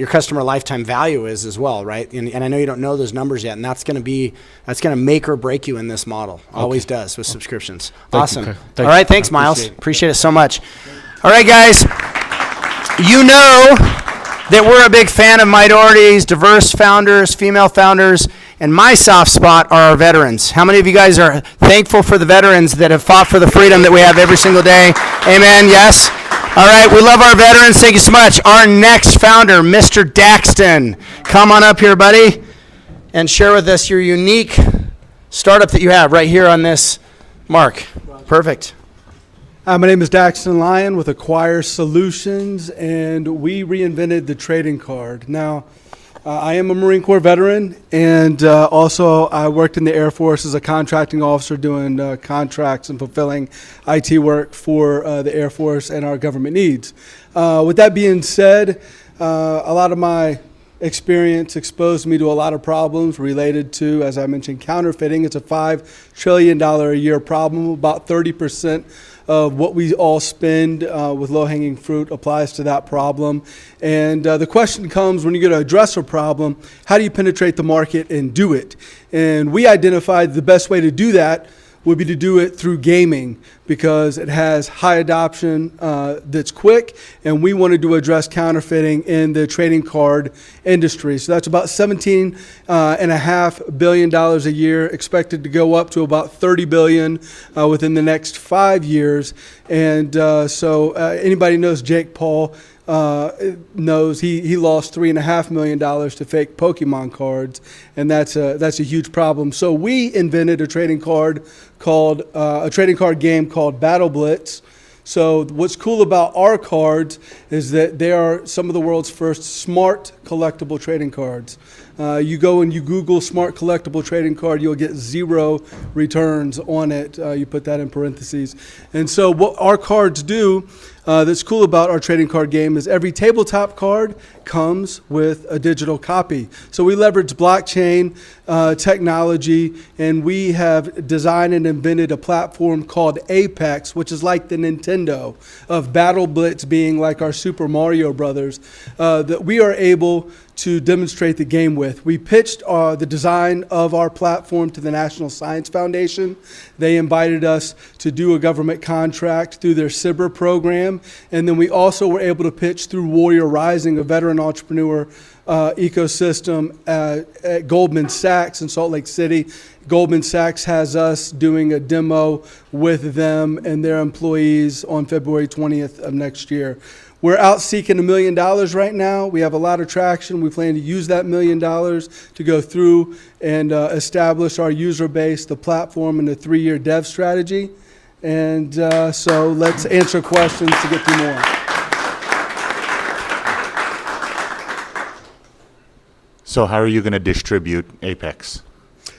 customer lifetime value is as well, right? And I know you don't know those numbers yet, and that's going to make or break you in this model. Always does with subscriptions. Awesome. All right, thanks, Miles. Appreciate it so much. All right, guys. You know that we're a big fan of minorities, diverse founders, female founders. And my soft spot are our veterans. How many of you guys are thankful for the veterans that have fought for the freedom that we have every single day? Amen, yes? All right, we love our veterans. Thank you so much. Our next founder, Mr. Daxton. Come on up here, buddy, and share with us your unique startup that you have right here on this mark. Perfect. My name is Daxton Lyon with Acquire Solutions, and we reinvented the trading card. Now, I am a Marine Corps veteran, and also I worked in the Air Force as a contracting officer doing contracts and fulfilling IT work for the Air Force and our government needs. With that being said, a lot of my experience exposed me to a lot of problems related to, as I mentioned, counterfeiting. It's a $5 trillion a year problem. About 30% of what we all spend with low-hanging fruit applies to that problem. And the question comes, when you're going to address a problem, how do you penetrate the market and do it? And we identified the best way to do that would be to do it through gaming because it has high adoption that's quick, and we wanted to address counterfeiting in the trading card industry. So that's about $17.5 billion a year, expected to go up to about $30 billion within the next 5 years. And so anybody knows Jake Paul knows he lost $3.5 million to fake Pokemon cards, and that's a huge problem. So we invented a trading card game called Battle Blitz. So what's cool about our cards is that they are some of the world's first smart collectible trading cards. You go and you Google smart collectible trading card, you'll get 0 returns on it. You put that in parentheses. And so what our cards do that's cool about our trading card game is every tabletop card comes with a digital copy. So we leverage blockchain technology, and we have designed and invented a platform called Apex, which is like the Nintendo of Battle Blitz being like our Super Mario Brothers, that we are able to demonstrate the game with. We pitched the design of our platform to the National Science Foundation. They invited us to do a government contract through their CIBR program. And then we also were able to pitch through Warrior Rising, a veteran entrepreneur ecosystem at Goldman Sachs in Salt Lake City. Goldman Sachs has us doing a demo with them and their employees on February 20th of next year. We're out seeking $1 million right now. We have a lot of traction. We plan to use that $1 million to go through and establish our user base, the platform, and the 3-year dev strategy. And so let's answer questions to get through more. So how are you going to distribute Apex?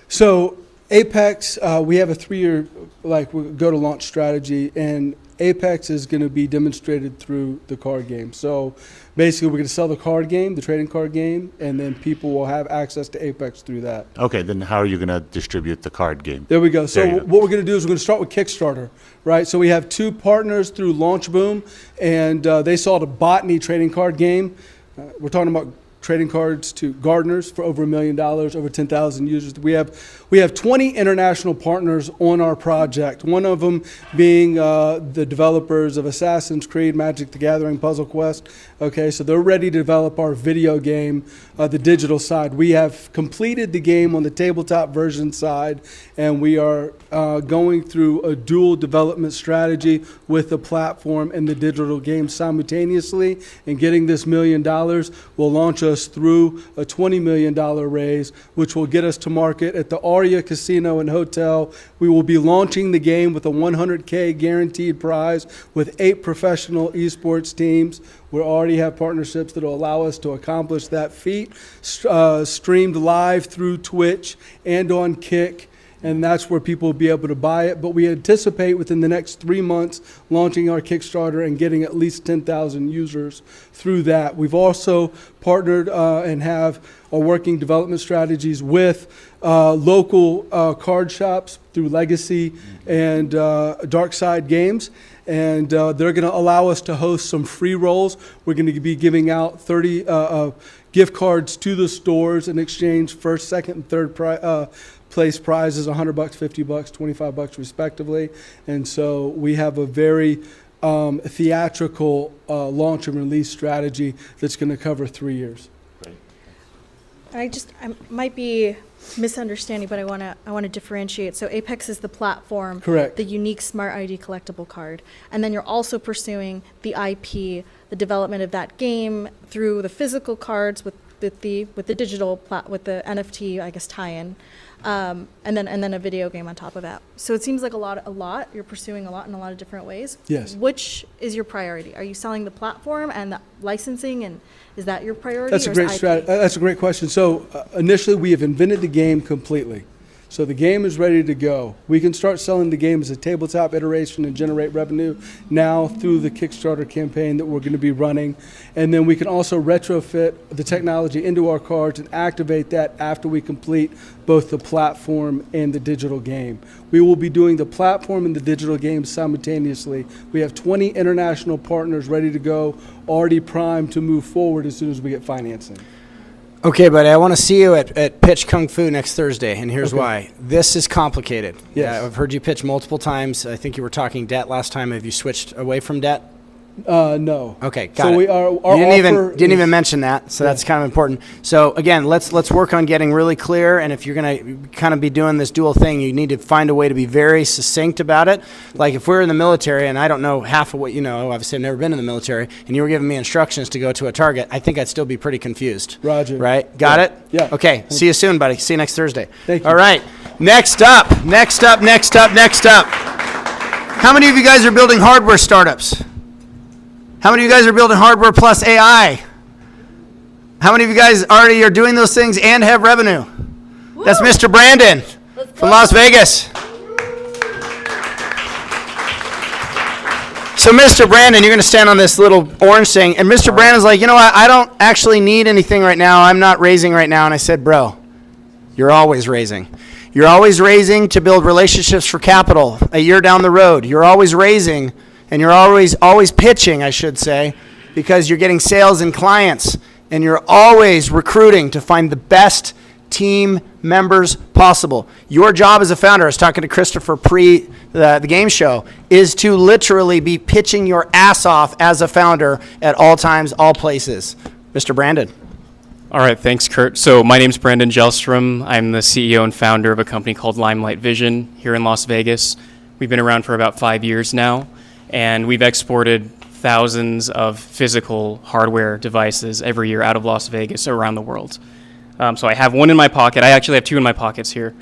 So Apex, we have a 3-year go-to-launch strategy, and Apex is going to be demonstrated through the card game. So basically, we're going to sell the card game, the trading card game, and then people will have access to Apex through that. Okay, then how are you going to distribute the card game? There we go. So There you go. what we're going to do is we're going to start with Kickstarter, right? So we have 2 partners through LaunchBoom, and they sold a botany trading card game. We're talking about trading cards to gardeners for over $1 million, over 10,000 users. We have 20 international partners on our project, one of them being the developers of Assassin's Creed, Magic the Gathering, Puzzle Quest. Okay, so they're ready to develop our video game, the digital side. We have completed the game on the tabletop version side, and we are going through a dual development strategy with the platform and the digital game simultaneously, and getting this $1 million will launch us through a $20 million raise, which will get us to market at the Aria Casino and Hotel. We will be launching the game with a $100K guaranteed prize with 8 professional esports teams. We already have partnerships that will allow us to accomplish that feat, streamed live through Twitch and on Kick. And that's where people will be able to buy it. But we anticipate within the next 3 months launching our Kickstarter and getting at least 10,000 users through that. We've also partnered and have working development strategies with local card shops through Legacy and Dark Side Games. And they're going to allow us to host some free rolls. We're going to be giving out 30 gift cards to the stores in exchange first, second, and third place prizes, $100, $50, $25 respectively. And so we have a very theatrical launch and release strategy that's going to cover 3 years. I might be misunderstanding, but I want to differentiate. So Apex is the platform, Correct. the unique Smart ID collectible card, and then you're also pursuing the IP, the development of that game through the physical cards with the digital with the NFT, I guess, tie-in, and then a video game on top of that. So it seems like a lot. You're pursuing a lot in a lot of different ways. Yes. Which is your priority? Are you selling the platform and the licensing, and is that your priority? That's a great strategy. That's a great question. So initially, we have invented the game completely. So the game is ready to go. We can start selling the game as a tabletop iteration and generate revenue now through the Kickstarter campaign that we're going to be running. And then we can also retrofit the technology into our cards and activate that after we complete both the platform and the digital game. We will be doing the platform and the digital game simultaneously. We have 20 international partners ready to go, already primed to move forward as soon as we get financing. Okay, buddy, I want to see you at Pitch Kung Fu next Thursday, and here's why. This is complicated. Yes. I've heard you pitch multiple times. I think you were talking debt last time. Have you switched away from debt? No. Okay, got So it. we are. Our You offer didn't even is- mention that, so that's kind of important. So again, let's work on getting really clear. And if you're going to kind of be doing this dual thing, you need to find a way to be very succinct about it. Like if we're in the military and I don't know half of what you know, obviously I've never been in the military, and you were giving me instructions to go to a target, I think I'd still be pretty confused. Roger. Right? Got it? Yeah. Okay. See you soon, buddy. See you next Thursday. Thank you. All right. Next up. How many of you guys are building hardware startups? How many of you guys are building hardware plus AI? How many of you guys already are doing those things and have revenue? That's Mr. Brandon from Las Vegas. So Mr. Brandon, you're going to stand on this little orange thing, and Mr. Brandon's like, you know what, I don't actually need anything right now. I'm not raising right now. And I said, bro, you're always raising. You're always raising to build relationships for capital a year down the road. You're always raising. And you're always pitching, I should say, because you're getting sales and clients. And you're always recruiting to find the best team members possible. Your job as a founder, I was talking to Christopher pre the game show, is to literally be pitching your ass off as a founder at all times, all places. Mr. Brandon. All right, thanks, Kurt. So my name's Brandon Gelstrom. I'm the CEO and founder of a company called Limelight Vision here in Las Vegas. We've been around for about 5 years now. And we've exported thousands of physical hardware devices every year out of Las Vegas around the world. So I have one in my pocket. I actually have two in my pockets here.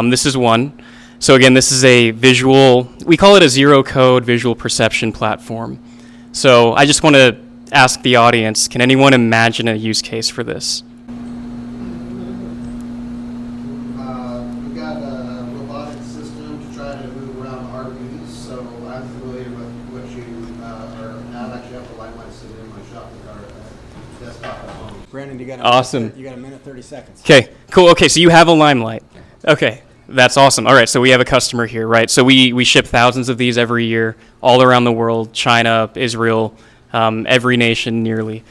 This is one. So again, this is a we call it a zero-code visual perception platform. So I just want to ask the audience, can anyone imagine a use case for this? We've got a robotic system to try to move around RVs, so I'm familiar with what you have. Actually, have the Limelight sitting in my shopping cart desktop at home. Brandon, you got Awesome. You got a minute, 30 seconds. Okay, cool. Okay, so you have a Limelight. Okay, that's awesome. All right, so we have a customer here, right? So we ship thousands of these every year all around the world, China, Israel, every nation nearly.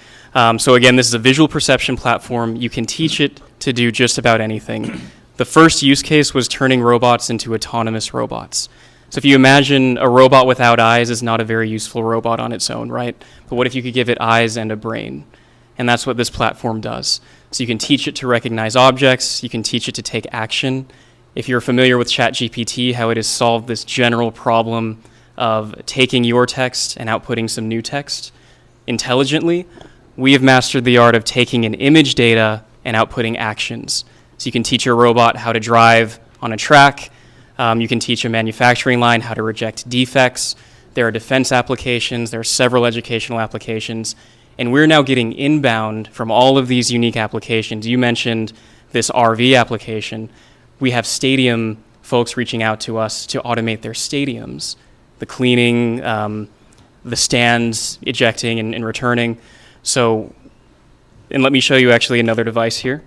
So again, this is a visual perception platform. You can teach it to do just about anything. The first use case was turning robots into autonomous robots. So if you imagine a robot without eyes is not a very useful robot on its own, right? But what if you could give it eyes and a brain? And that's what this platform does. So you can teach it to recognize objects. You can teach it to take action. If you're familiar with ChatGPT, how it has solved this general problem of taking your text and outputting some new text intelligently, we have mastered the art of taking an image data and outputting actions. So you can teach your robot how to drive on a track. You can teach a manufacturing line how to reject defects. There are defense applications. There are several educational applications. And we're now getting inbound from all of these unique applications. You mentioned this RV application. We have stadium folks reaching out to us to automate their stadiums, the cleaning, the stands, ejecting and returning. So, and let me show you actually another device here.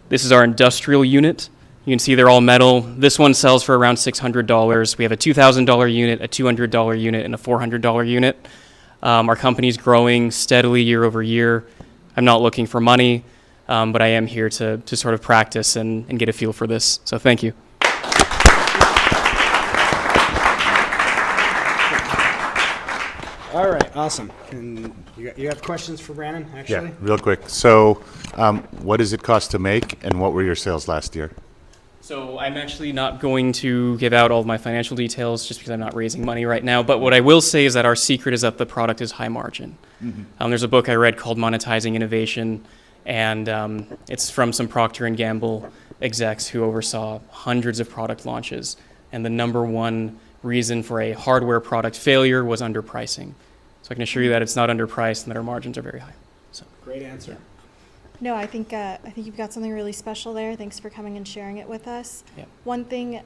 This is our industrial unit. You can see they're all metal. This one sells for around $600. We have a $2,000 unit, a $200 unit, and a $400 unit. Our company's growing steadily year over year. I'm not looking for money, but I am here to sort of practice and get a feel for this. So thank you. All right, awesome. And you have questions for Brandon, actually? Yeah, real quick. So, what does it cost to make, and what were your sales last year? So I'm actually not going to give out all of my financial details just because I'm not raising money right now. But what I will say is that our secret is that the product is high margin. Mm-hmm. There's a book I read called Monetizing Innovation, and it's from some Procter & Gamble execs who oversaw hundreds of product launches. And the number one reason for a hardware product failure was underpricing. So I can assure you that it's not underpriced and that our margins are very high. So Great answer. No, I think you've got something really special there. Thanks for coming and sharing it with us. Yeah. One thing,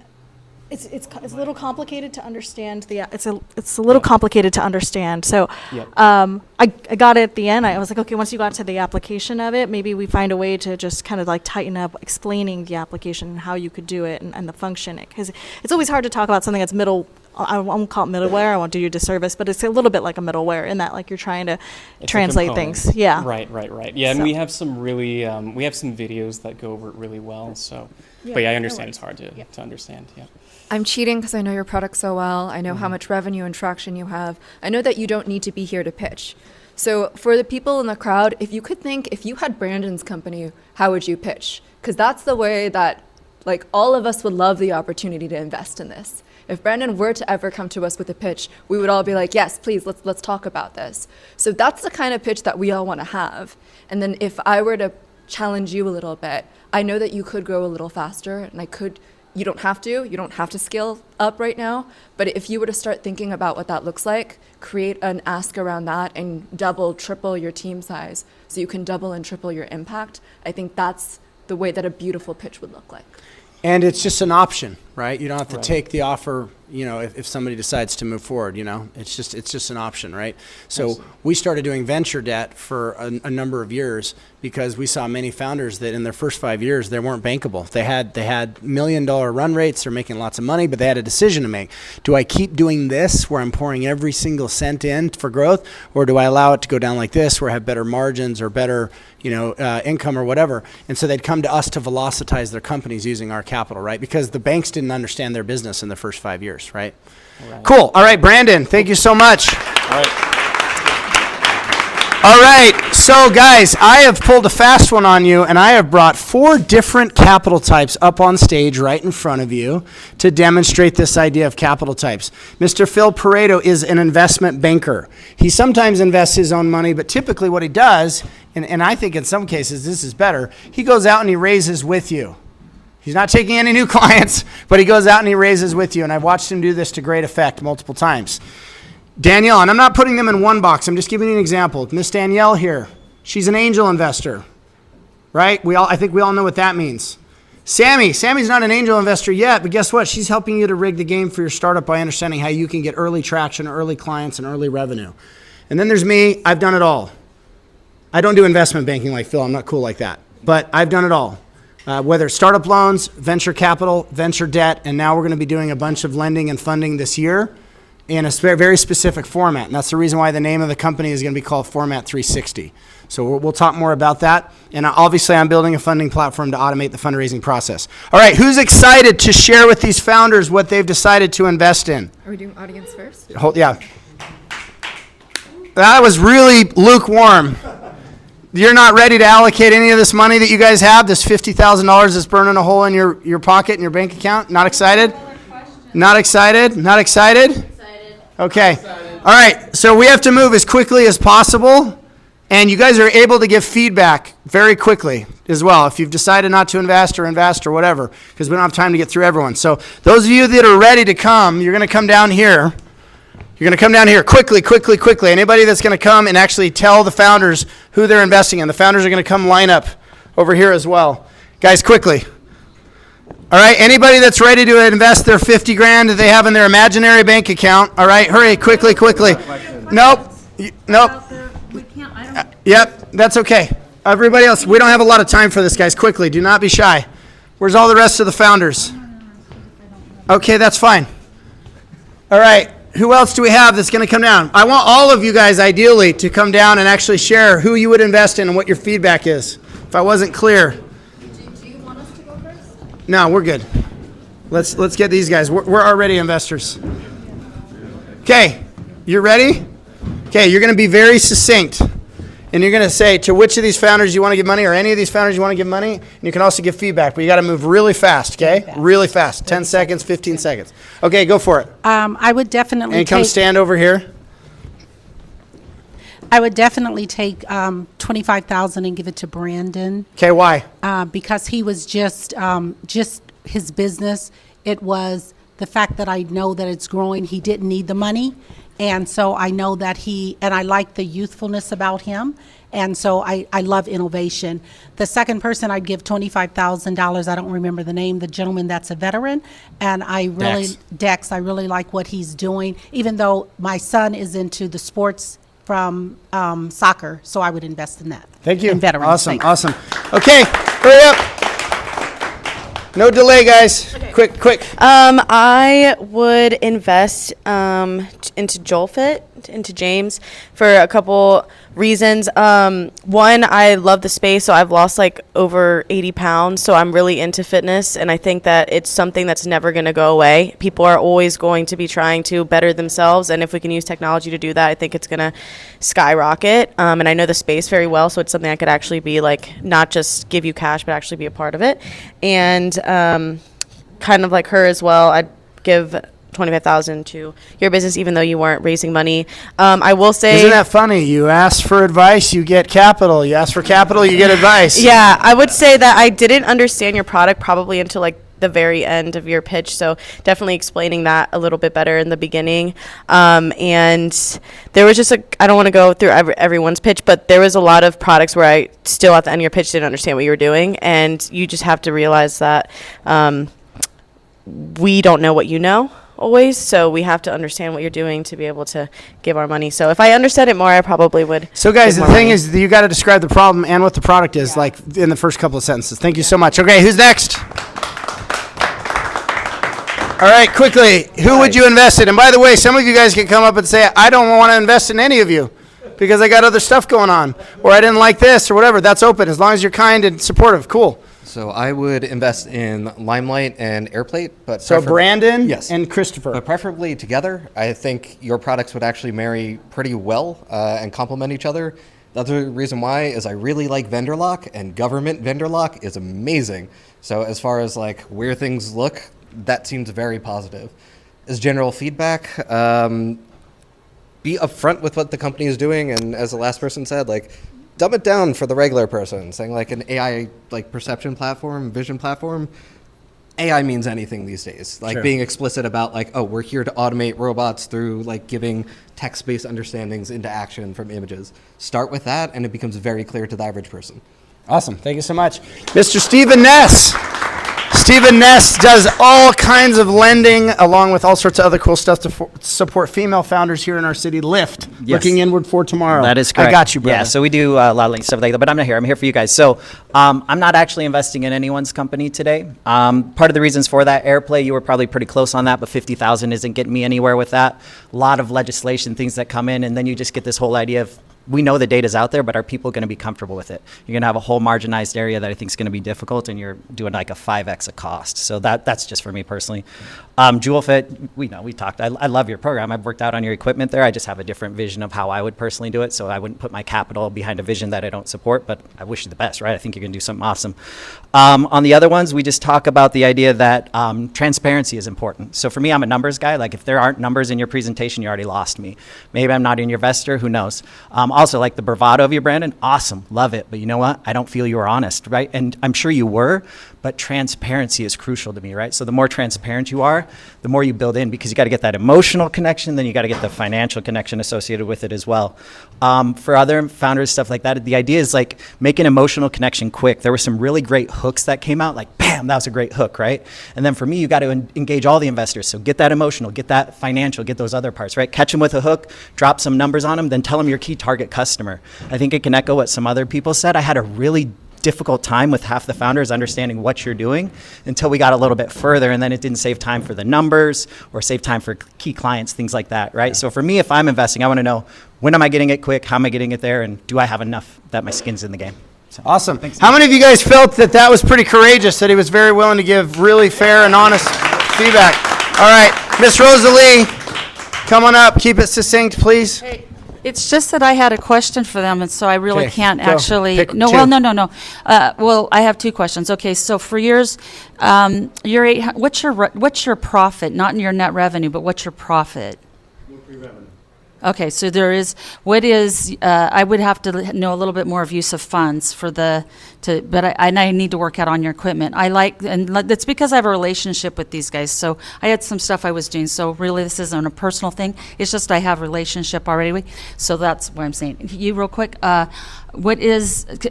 it's a little complicated to understand. It's a little complicated to understand. So, Yep. I got it at the end. I was like, okay, once you got to the application of it, maybe we find a way to just kind of like tighten up explaining the application and how you could do it and the function. Because it's always hard to talk about something that's middle I won't call it middleware, I won't do you a disservice, but it's a little bit like a middleware in that like you're trying to It's a translate component. things. Yeah. Right. Yeah, and So- we have some really, we have some videos that go over it really well. So, but yeah, I understand it's hard to understand. Yeah. I'm cheating because I know your product so well. I know how much revenue and traction you have. I know that you don't need to be here to pitch. So for the people in the crowd, if you could think, if you had Brandon's company, how would you pitch? Because that's the way that like all of us would love the opportunity to invest in this. If Brandon were to ever come to us with a pitch, we would all be like, yes, please, let's talk about this. So that's the kind of pitch that we all want to have. And then if I were to challenge you a little bit, I know that you could grow a little faster, and you don't have to scale up right now, but if you were to start thinking about what that looks like, create an ask around that and double, triple your team size so you can double and triple your impact, I think that's the way that a beautiful pitch would look like. And it's just an option, right? You don't have to Right. take the offer, if somebody decides to move forward, it's just an option, right? So we started doing venture debt for a number of years because we saw many founders that in their first 5 years, they weren't bankable. They had $1 million run rates, they're making lots of money, but they had a decision to make. Do I keep doing this where I'm pouring every single cent in for growth, or do I allow it to go down like this where I have better margins or better income or whatever? And so they'd come to us to velocitize their companies using our capital, right? Because the banks didn't understand their business in the first 5 years, right? Cool. All right, Brandon, thank you so much. All right. All right, so guys, I have pulled a fast one on you, and I have brought 4 different capital types up on stage right in front of you to demonstrate this idea of capital types. Mr. Phil Peredo is an investment banker. He sometimes invests his own money, but typically what he does, and I think in some cases this is better, he goes out and he raises with you. He's not taking any new clients, but he goes out and he raises with you, and I've watched him do this to great effect multiple times. Danielle, and I'm not putting them in one box, I'm just giving you an example. Miss Danielle here, she's an angel investor, right? I think we all know what that means. Sammy's not an angel investor yet, but guess what? She's helping you to rig the game for your startup by understanding how you can get early traction, early clients, and early revenue. And then there's me, I've done it all. I don't do investment banking like Phil, I'm not cool like that, but I've done it all. Whether it's startup loans, venture capital, venture debt, and now we're going to be doing a bunch of lending and funding this year in a very specific format. And that's the reason why the name of the company is going to be called Format 360. So we'll talk more about that. And obviously, I'm building a funding platform to automate the fundraising process. All right, who's excited to share with these founders what they've decided to invest in? Are we doing audience first? Yeah. That was really lukewarm. You're not ready to allocate any of this money that you guys have, this $50,000 that's burning a hole in your pocket in your bank account? Not excited? Not excited? Not excited? Okay. All right. So we have to move as quickly as possible, and you guys are able to give feedback very quickly as well if you've decided not to invest or whatever, because we don't have time to get through everyone. So those of you that are ready to come, you're going to come down here. You're going to come down here quickly. Anybody that's going to come and actually tell the founders who they're investing in. The founders are going to come line up over here as well. Guys, quickly. All right, anybody that's ready to invest their 50 grand that they have in their imaginary bank account, all right, hurry, quickly. Nope. Yep, that's okay. Everybody else, we don't have a lot of time for this, guys. Quickly, do not be shy. Where's all the rest of the founders? Okay, that's fine. All right, who else do we have that's going to come down? I want all of you guys, ideally, to come down and actually share who you would invest in and what your feedback is, if I wasn't clear. No, we're good. Let's get these guys. We're already investors. Okay, you're ready? Okay, you're going to be very succinct. And you're going to say to which of these founders you want to give money, or any of these founders you want to give money. And you can also give feedback, but you got to move really fast, okay? Really fast. 10 seconds, 15 seconds. Okay, go for it. I would definitely And come stand over here. I would definitely take $25,000 and give it to Brandon. Okay, why? Because he was just his business. It was the fact that I know that it's growing. He didn't need the money. And so I know that and I like the youthfulness about him. And so I love innovation. The second person I'd give $25,000, I don't remember the name, the gentleman that's a veteran. And Dex, I really like what he's doing, even though my son is into the sports from soccer, so I would invest in that. Thank you. In veterans. Awesome, Thanks. awesome. Okay, hurry up. No delay, guys. quick. I would invest into JoelFit, into James, for a couple reasons. One, I love the space, so I've lost like over 80 pounds, so I'm really into fitness, and I think that it's something that's never going to go away. People are always going to be trying to better themselves, and if we can use technology to do that, I think it's going to skyrocket. And I know the space very well, so it's something I could actually be like, not just give you cash, but actually be a part of it. And kind of like her as well, I'd give $25,000 to your business, even though you weren't raising money. I will say, isn't that funny? You ask for advice, you get capital. You ask for capital, you get advice. Yeah, I would say that I didn't understand your product probably until like the very end of your pitch, so definitely explaining that a little bit better in the beginning. And there was just I don't want to go through everyone's pitch, but there was a lot of products where I still at the end of your pitch didn't understand what you were doing, and you just have to realize that we don't know what you know always, so we have to understand what you're doing to be able to give our money. So if I understood it more, I probably would. So guys, give the more thing money. is, you got to describe the problem and what the product is, like in the first couple of sentences. Thank you so much. Okay, who's next? All right, quickly, who would you invest in? And by the way, some of you guys can come up and say, I don't want to invest in any of you because I got other stuff going on, or I didn't like this, or whatever. That's open, as long as you're kind and supportive. Cool. So I would invest in Limelight and Airplate, but So Brandon and Christopher. but preferably together. I think your products would actually marry pretty well and complement each other. The other reason why is I really like vendor lock, and government vendor lock is amazing. So as far as like where things look, that seems very positive. As general feedback, be upfront with what the company is doing, and as the last person said, like, dumb it down for the regular person, saying like an AI like perception platform, vision platform. AI means anything these days. Like being explicit about like, oh, we're here to automate robots through like giving text-based understandings into action from images. Start with that, and it becomes very clear to the average person. Awesome. Thank you so much. Mr. Stephen Ness. Stephen Ness does all kinds of lending along with all sorts of other cool stuff to support female founders here in our city. Lift, looking inward for tomorrow. That is correct. I got you, brother. Yeah, so we do a lot of stuff like that, but I'm not here. I'm here for you guys. So I'm not actually investing in anyone's company today. Part of the reasons for that, Airplay, you were probably pretty close on that, but 50,000 isn't getting me anywhere with that. A lot of legislation, things that come in, and then you just get this whole idea of, we know the data's out there, but are people going to be comfortable with it? You're going to have a whole marginalized area that I think is going to be difficult, and you're doing like a 5x a cost. So that's just for me personally. JewelFit, we talked. I love your program. I've worked out on your equipment there. I just have a different vision of how I would personally do it. So I wouldn't put my capital behind a vision that I don't support, but I wish you the best, right? I think you're going to do something awesome. On the other ones, we just talk about the idea that transparency is important. So for me, I'm a numbers guy. Like if there aren't numbers in your presentation, you already lost me. Maybe I'm not in your investor, who knows? Also, like the bravado of you, Brandon, awesome, love it. But you know what? I don't feel you were honest, right? And I'm sure you were, but transparency is crucial to me, right? So the more transparent you are, the more you build in, because you got to get that emotional connection, then you got to get the financial connection associated with it as well. For other founders, stuff like that, the idea is like make an emotional connection quick. There were some really great hooks that came out, like bam, that was a great hook, right? And then for me, you got to engage all the investors. So get that emotional, get that financial, get those other parts, right? Catch them with a hook, drop some numbers on them, then tell them your key target customer. I think it can echo what some other people said. I had a really difficult time with half the founders understanding what you're doing until we got a little bit further, and then it didn't save time for the numbers or save time for key clients, things like that, right? Yeah. So for me, if I'm investing, I want to know, when am I getting it quick? How am I getting it there? And do I have enough that my skin's in the game? So, awesome. Thanks. How many of you guys felt that was pretty courageous, that he was very willing to give really fair and honest feedback? All right, Miss Rosalie, come on up. Keep it succinct, please. Hey. It's just that I had a question for them, and so I really can't go. actually. Pick no, two. well, no. Well, I have two questions. Okay, so for yours, what's your profit? Not in your net revenue, but what's your profit? Okay, so there is, I would have to know a little bit more of use of funds but I need to work out on your equipment. And that's because I have a relationship with these guys. So I had some stuff I was doing. So really this isn't a personal thing. It's just I have a relationship already. So that's what I'm saying. You real quick,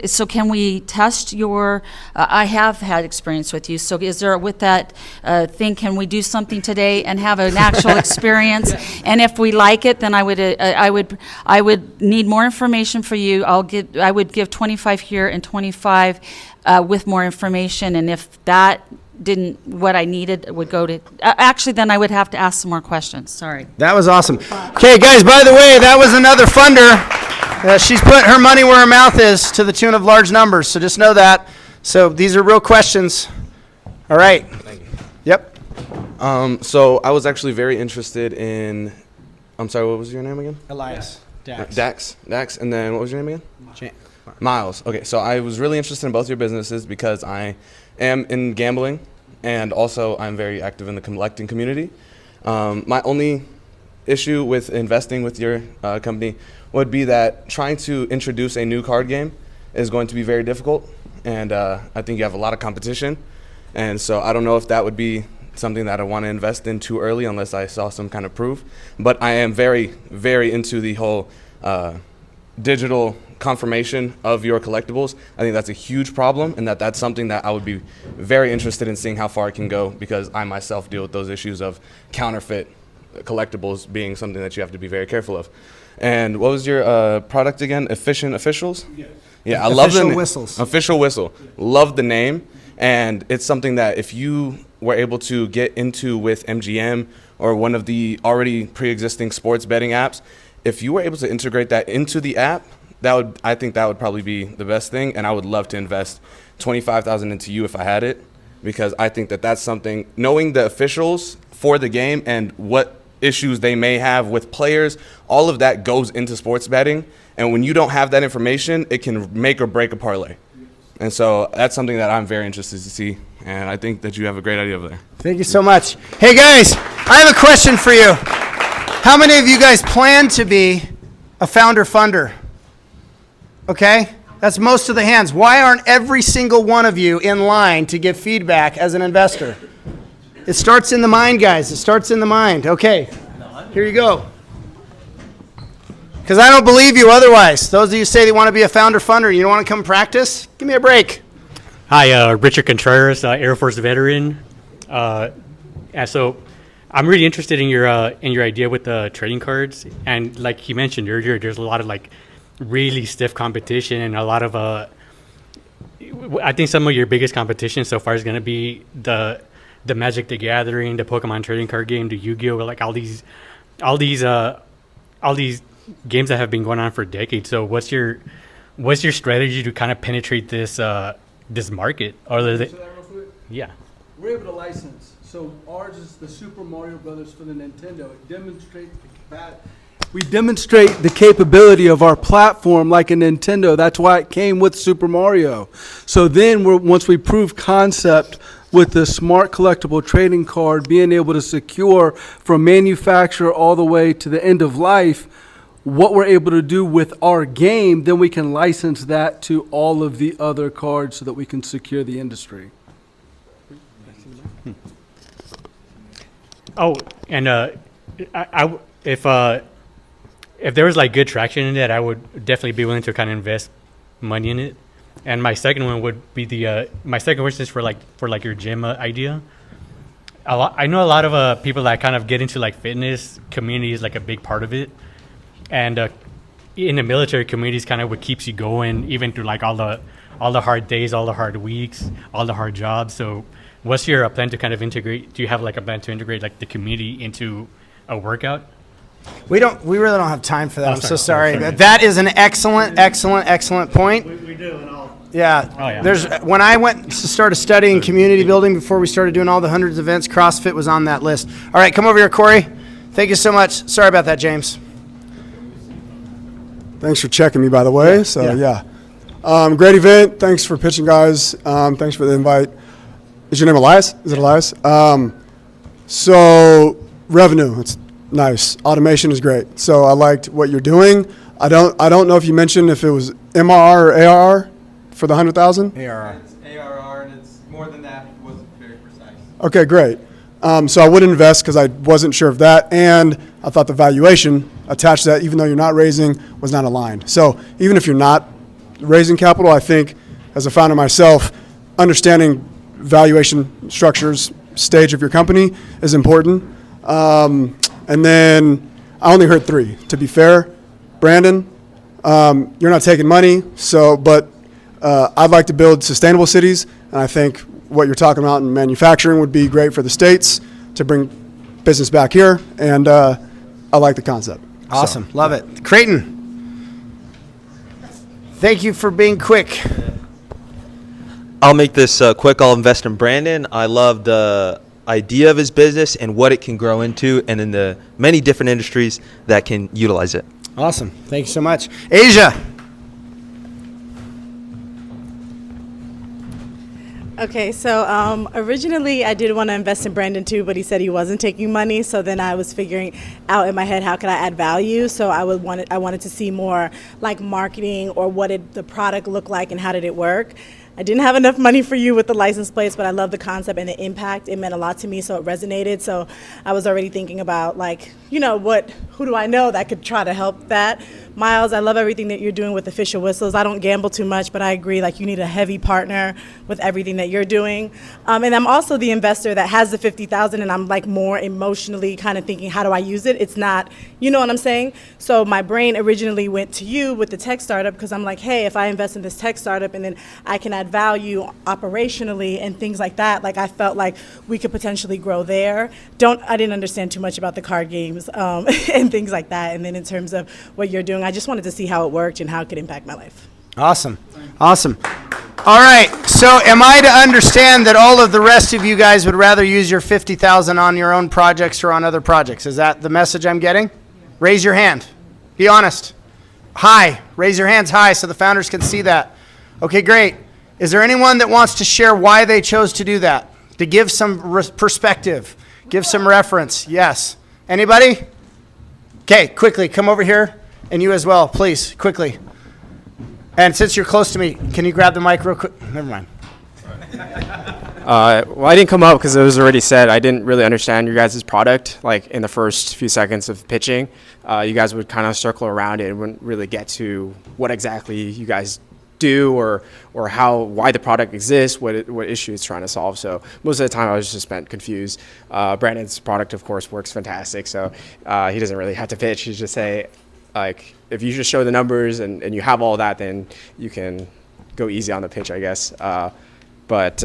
so can we test your, I have had experience with you. So is there, with that thing, can we do something today and have an actual experience? And if we like it, then I would need more information for you. I would give 25 here and 25 with more information. And if that what I needed would go to, actually, then I would have to ask some more questions, sorry. That was awesome. Okay, guys, by the way, that was another funder. She's put her money where her mouth is to the tune of large numbers, so just know that. So these are real questions. All right. Thank you. Yep. So I was actually very interested in, I'm sorry, what was your name again? Elias. Dax. And then what was your name again? Miles. Okay, so I was really interested in both your businesses because I am in gambling, and also I'm very active in the collecting community. My only issue with investing with your company would be that trying to introduce a new card game is going to be very difficult, and I think you have a lot of competition, and so I don't know if that would be something that I want to invest in too early unless I saw some kind of proof. But I am very, very into the whole digital confirmation of your collectibles. I think that's a huge problem, and that's something that I would be very interested in seeing how far it can go, because I myself deal with those issues of counterfeit collectibles being something that you have to be very careful of. And what was your product again? Efficient Officials? Yes. Yeah, I love the Official Whistles. Official Whistle. Love the name, and it's something that if you were able to get into with MGM or one of the already pre-existing sports betting apps, if you were able to integrate that into the app, I think that would probably be the best thing, and I would love to invest $25,000 into you if I had it, because I think that that's something, knowing the officials for the game and what issues they may have with players, all of that goes into sports betting, and when you don't have that information, it can make or break a parlay. And so that's something that I'm very interested to see, and I think that you have a great idea over there. Thank you so much. Hey guys, I have a question for you. How many of you guys plan to be a founder funder? Okay, that's most of the hands. Why aren't every single one of you in line to give feedback as an investor? It starts in the mind, guys. It starts in the mind. Okay, here you go. Because I don't believe you otherwise. Those of you who say they want to be a founder funder, you don't want to come practice? Give me a break. Hi, Richard Contreras, Air Force veteran. And so I'm really interested in your idea with the trading cards. And like you mentioned earlier, there's a lot of like really stiff competition, and a lot of I think some of your biggest competition so far is going to be the Magic the Gathering, the Pokemon trading card game, the Yu-Gi-Oh, like all these games that have been going on for decades. So what's your strategy to kind of penetrate this market? Yeah. We're able to license. So ours is the Super Mario Brothers for the Nintendo. It demonstrates we demonstrate the capability of our platform like a Nintendo. That's why it came with Super Mario. So then once we prove concept with the smart collectible trading card, being able to secure from manufacturer all the way to the end of life, what we're able to do with our game, then we can license that to all of the other cards so that we can secure the industry. Oh, and if there was like good traction in it, I would definitely be willing to kind of invest money in it. And my second one would be my second question is for your gym idea. I know a lot of people that kind of get into like fitness. Community is like a big part of it, and in the military, community is kind of what keeps you going, even through like all the hard days, all the hard weeks, all the hard jobs. So what's your plan to kind of integrate? Do you have like a plan to integrate like the community into a workout? We really don't have time for that. I'm so sorry. That is an excellent point. We do, and all. Yeah. Oh, yeah. When I went to start studying community building before we started doing all the hundreds of events, CrossFit was on that list. All right, come over here, Corey. Thank you so much. Sorry about that, James. Thanks for checking me, by the way. Great event. Thanks for pitching, guys. Thanks for the invite. Is your name Elias? Is it Elias? So revenue, it's nice. Automation is great. So I liked what you're doing. I don't know if you mentioned if it was MRR or ARR for the 100,000. ARR. It's ARR, and it's more than that. It wasn't very precise. Okay, great. So I would invest because I wasn't sure of that, and I thought the valuation attached to that, even though you're not raising, was not aligned. So even if you're not raising capital, I think as a founder myself, understanding valuation structures, stage of your company is important. And then I only heard 3. To be fair, Brandon, you're not taking money, but I'd like to build sustainable cities, and I think what you're talking about in manufacturing would be great for the States to bring business back here, and I like the concept. Awesome. Love it. Creighton, thank you for being quick. I'll make this quick. I'll invest in Brandon. I love the idea of his business and what it can grow into, and in the many different industries that can utilize it. Awesome. Thank you so much. Asia. Okay, so originally I did want to invest in Brandon too, but he said he wasn't taking money. So then I was figuring out in my head, how could I add value? So I wanted to see more like marketing, or what did the product look like and how did it work? I didn't have enough money for you with the license plates, but I love the concept and the impact. It meant a lot to me, so it resonated. So I was already thinking about, like, you know, who do I know that could try to help that? Miles, I love everything that you're doing with official whistles. I don't gamble too much, but I agree, like, you need a heavy partner with everything that you're doing. And I'm also the investor that has the $50,000, and I'm like more emotionally kind of thinking, how do I use it? It's not, you know what I'm saying? So my brain originally went to you with the tech startup, because I'm like, hey, if I invest in this tech startup and then I can add value operationally and things like that, like I felt like we could potentially grow there. I didn't understand too much about the card games and things like that. And then in terms of what you're doing, I just wanted to see how it worked and how it could impact my life. Awesome. Awesome. All right. So am I to understand that all of the rest of you guys would rather use your $50,000 on your own projects or on other projects? Is that the message I'm getting? Raise your hand. Be honest. High. Raise your hands high so the founders can see that. Okay, great. Is there anyone that wants to share why they chose to do that? To give some perspective, give some reference? Yes. Anybody? Okay, quickly, come over here. And you as well, please, quickly. And since you're close to me, can you grab the mic real quick? Never mind. Well, I didn't come up because it was already said. I didn't really understand your guys' product. Like in the first few seconds of pitching, you guys would kind of circle around it and wouldn't really get to what exactly you guys do, or why the product exists, what issue it's trying to solve. So most of the time I was just spent confused. Brandon's product, of course, works fantastic. So he doesn't really have to pitch. He just say, like, if you just show the numbers and you have all that, then you can go easy on the pitch, I guess. But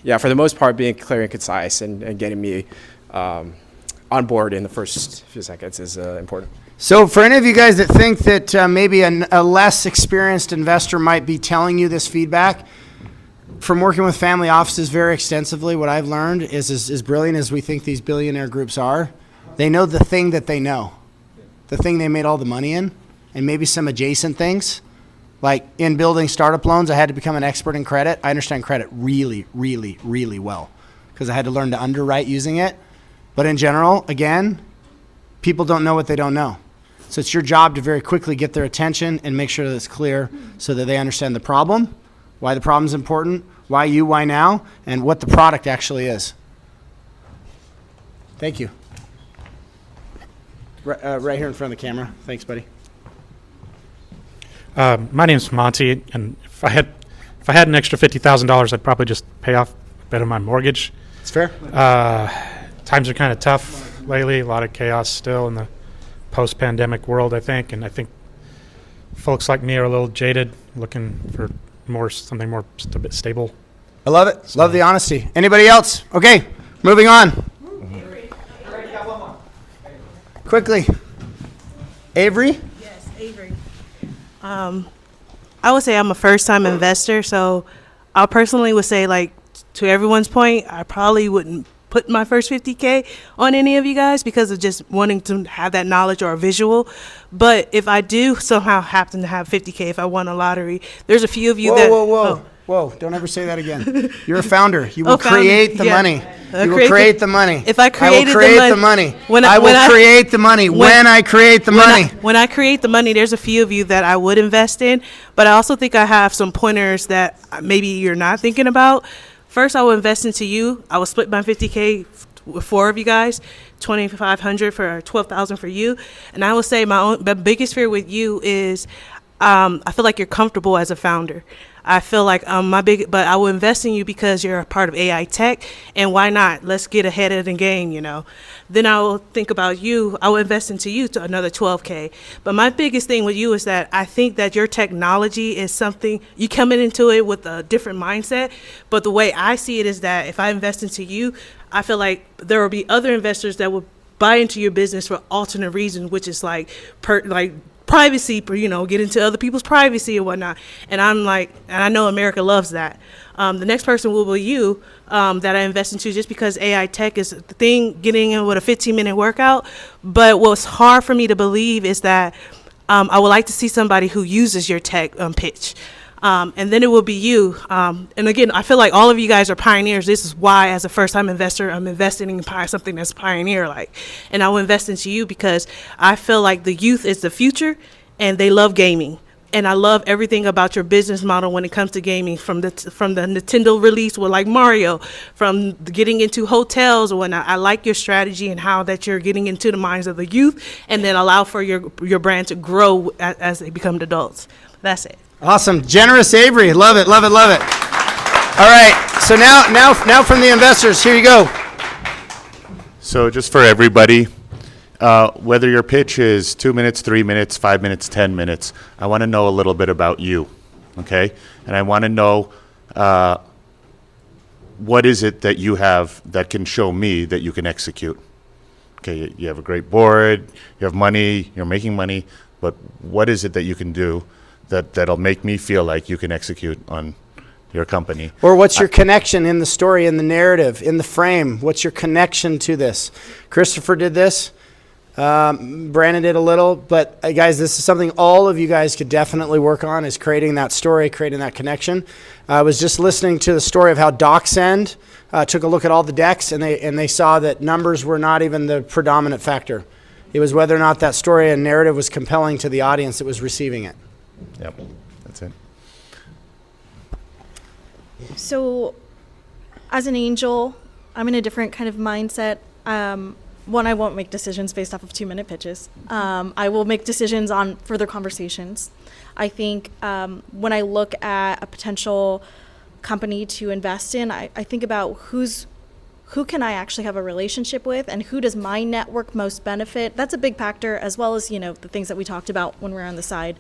yeah, for the most part, being clear and concise and getting me on board in the first few seconds is important. So for any of you guys that think that maybe a less experienced investor might be telling you this feedback, from working with family offices very extensively, what I've learned is as brilliant as we think these billionaire groups are, they know the thing that they know, the thing they made all the money in, and maybe some adjacent things. Like in building startup loans, I had to become an expert in credit. I understand credit really, really, really well because I had to learn to underwrite using it. But in general, again, people don't know what they don't know. So it's your job to very quickly get their attention and make sure that it's clear so that they understand the problem, why the problem is important, why you, why now, and what the product actually is. Thank you. Right here in front of the camera. Thanks, buddy. My name's Monty, and if I had an extra $50,000, I'd probably just pay off a bit of my mortgage. It's fair. Times are kind of tough lately. A lot of chaos still in the post-pandemic world, I think, and I think folks like me are a little jaded, looking for something more a bit stable. I love it. So. Love the honesty. Anybody else? Okay, moving on. Quickly. Avery? Yes, Avery. I would say I'm a first-time investor, so I personally would say, like, to everyone's point, I probably wouldn't put my first $50K on any of you guys because of just wanting to have that knowledge or a visual. But if I do somehow happen to have $50K, if I won a lottery, there's a few of you that... Whoa, don't ever say that again. You're a founder. You will create the money. You will create the money. If I created the money. I will create the money when I create the money. When I create the money, there's a few of you that I would invest in, but I also think I have some pointers that maybe you're not thinking about. First, I will invest into you. I will split my $50K with 4 of you guys, $2,500 for $12,000 for you. And I will say my biggest fear with you is I feel like you're comfortable as a founder. I feel like but I will invest in you because you're a part of AI tech, and why not? Let's get ahead of the game, you know. Then I will think about you. I will invest into you to another 12K. But my biggest thing with you is that I think that your technology is something you coming into it with a different mindset. But the way I see it is that if I invest into you, I feel like there will be other investors that will buy into your business for alternate reasons, which is like privacy, you know, get into other people's privacy and whatnot. And I'm like, and I know America loves that. The next person will be you, that I invest into, just because AI tech is the thing, getting in with a 15-minute workout. But what's hard for me to believe is that I would like to see somebody who uses your tech pitch. And then it will be you. And again, I feel like all of you guys are pioneers. This is why, as a first-time investor, I'm investing in something that's pioneer-like. And I will invest into you because I feel like the youth is the future, and they love gaming. And I love everything about your business model when it comes to gaming, from the Nintendo release with like Mario, from getting into hotels or whatnot. I like your strategy and how that you're getting into the minds of the youth, and then allow for your brand to grow as they become adults. That's it. Awesome. Generous Avery. Love it, love it, love it. All right. So now from the investors, here you go. So just for everybody, whether your pitch is 2 minutes, 3 minutes, 5 minutes, 10 minutes, I want to know a little bit about you, okay? And I want to know what is it that you have that can show me that you can execute. Okay, you have a great board, you have money, you're making money, but what is it that you can do that'll make me feel like you can execute on your company? Or what's your connection in the story, in the narrative, in the frame? What's your connection to this? Christopher did this. Brandon did a little. But guys, this is something all of you guys could definitely work on, is creating that story, creating that connection. I was just listening to the story of how DocSend took a look at all the decks, and they saw that numbers were not even the predominant factor. It was whether or not that story and narrative was compelling to the audience that was receiving it. Yep, that's it. So, as an angel, I'm in a different kind of mindset. One, I won't make decisions based off of 2-minute pitches. I will make decisions on further conversations. I think when I look at a potential company to invest in, I think about who can I actually have a relationship with, and who does my network most benefit. That's a big factor, as well as, you know, the things that we talked about when we're on the side.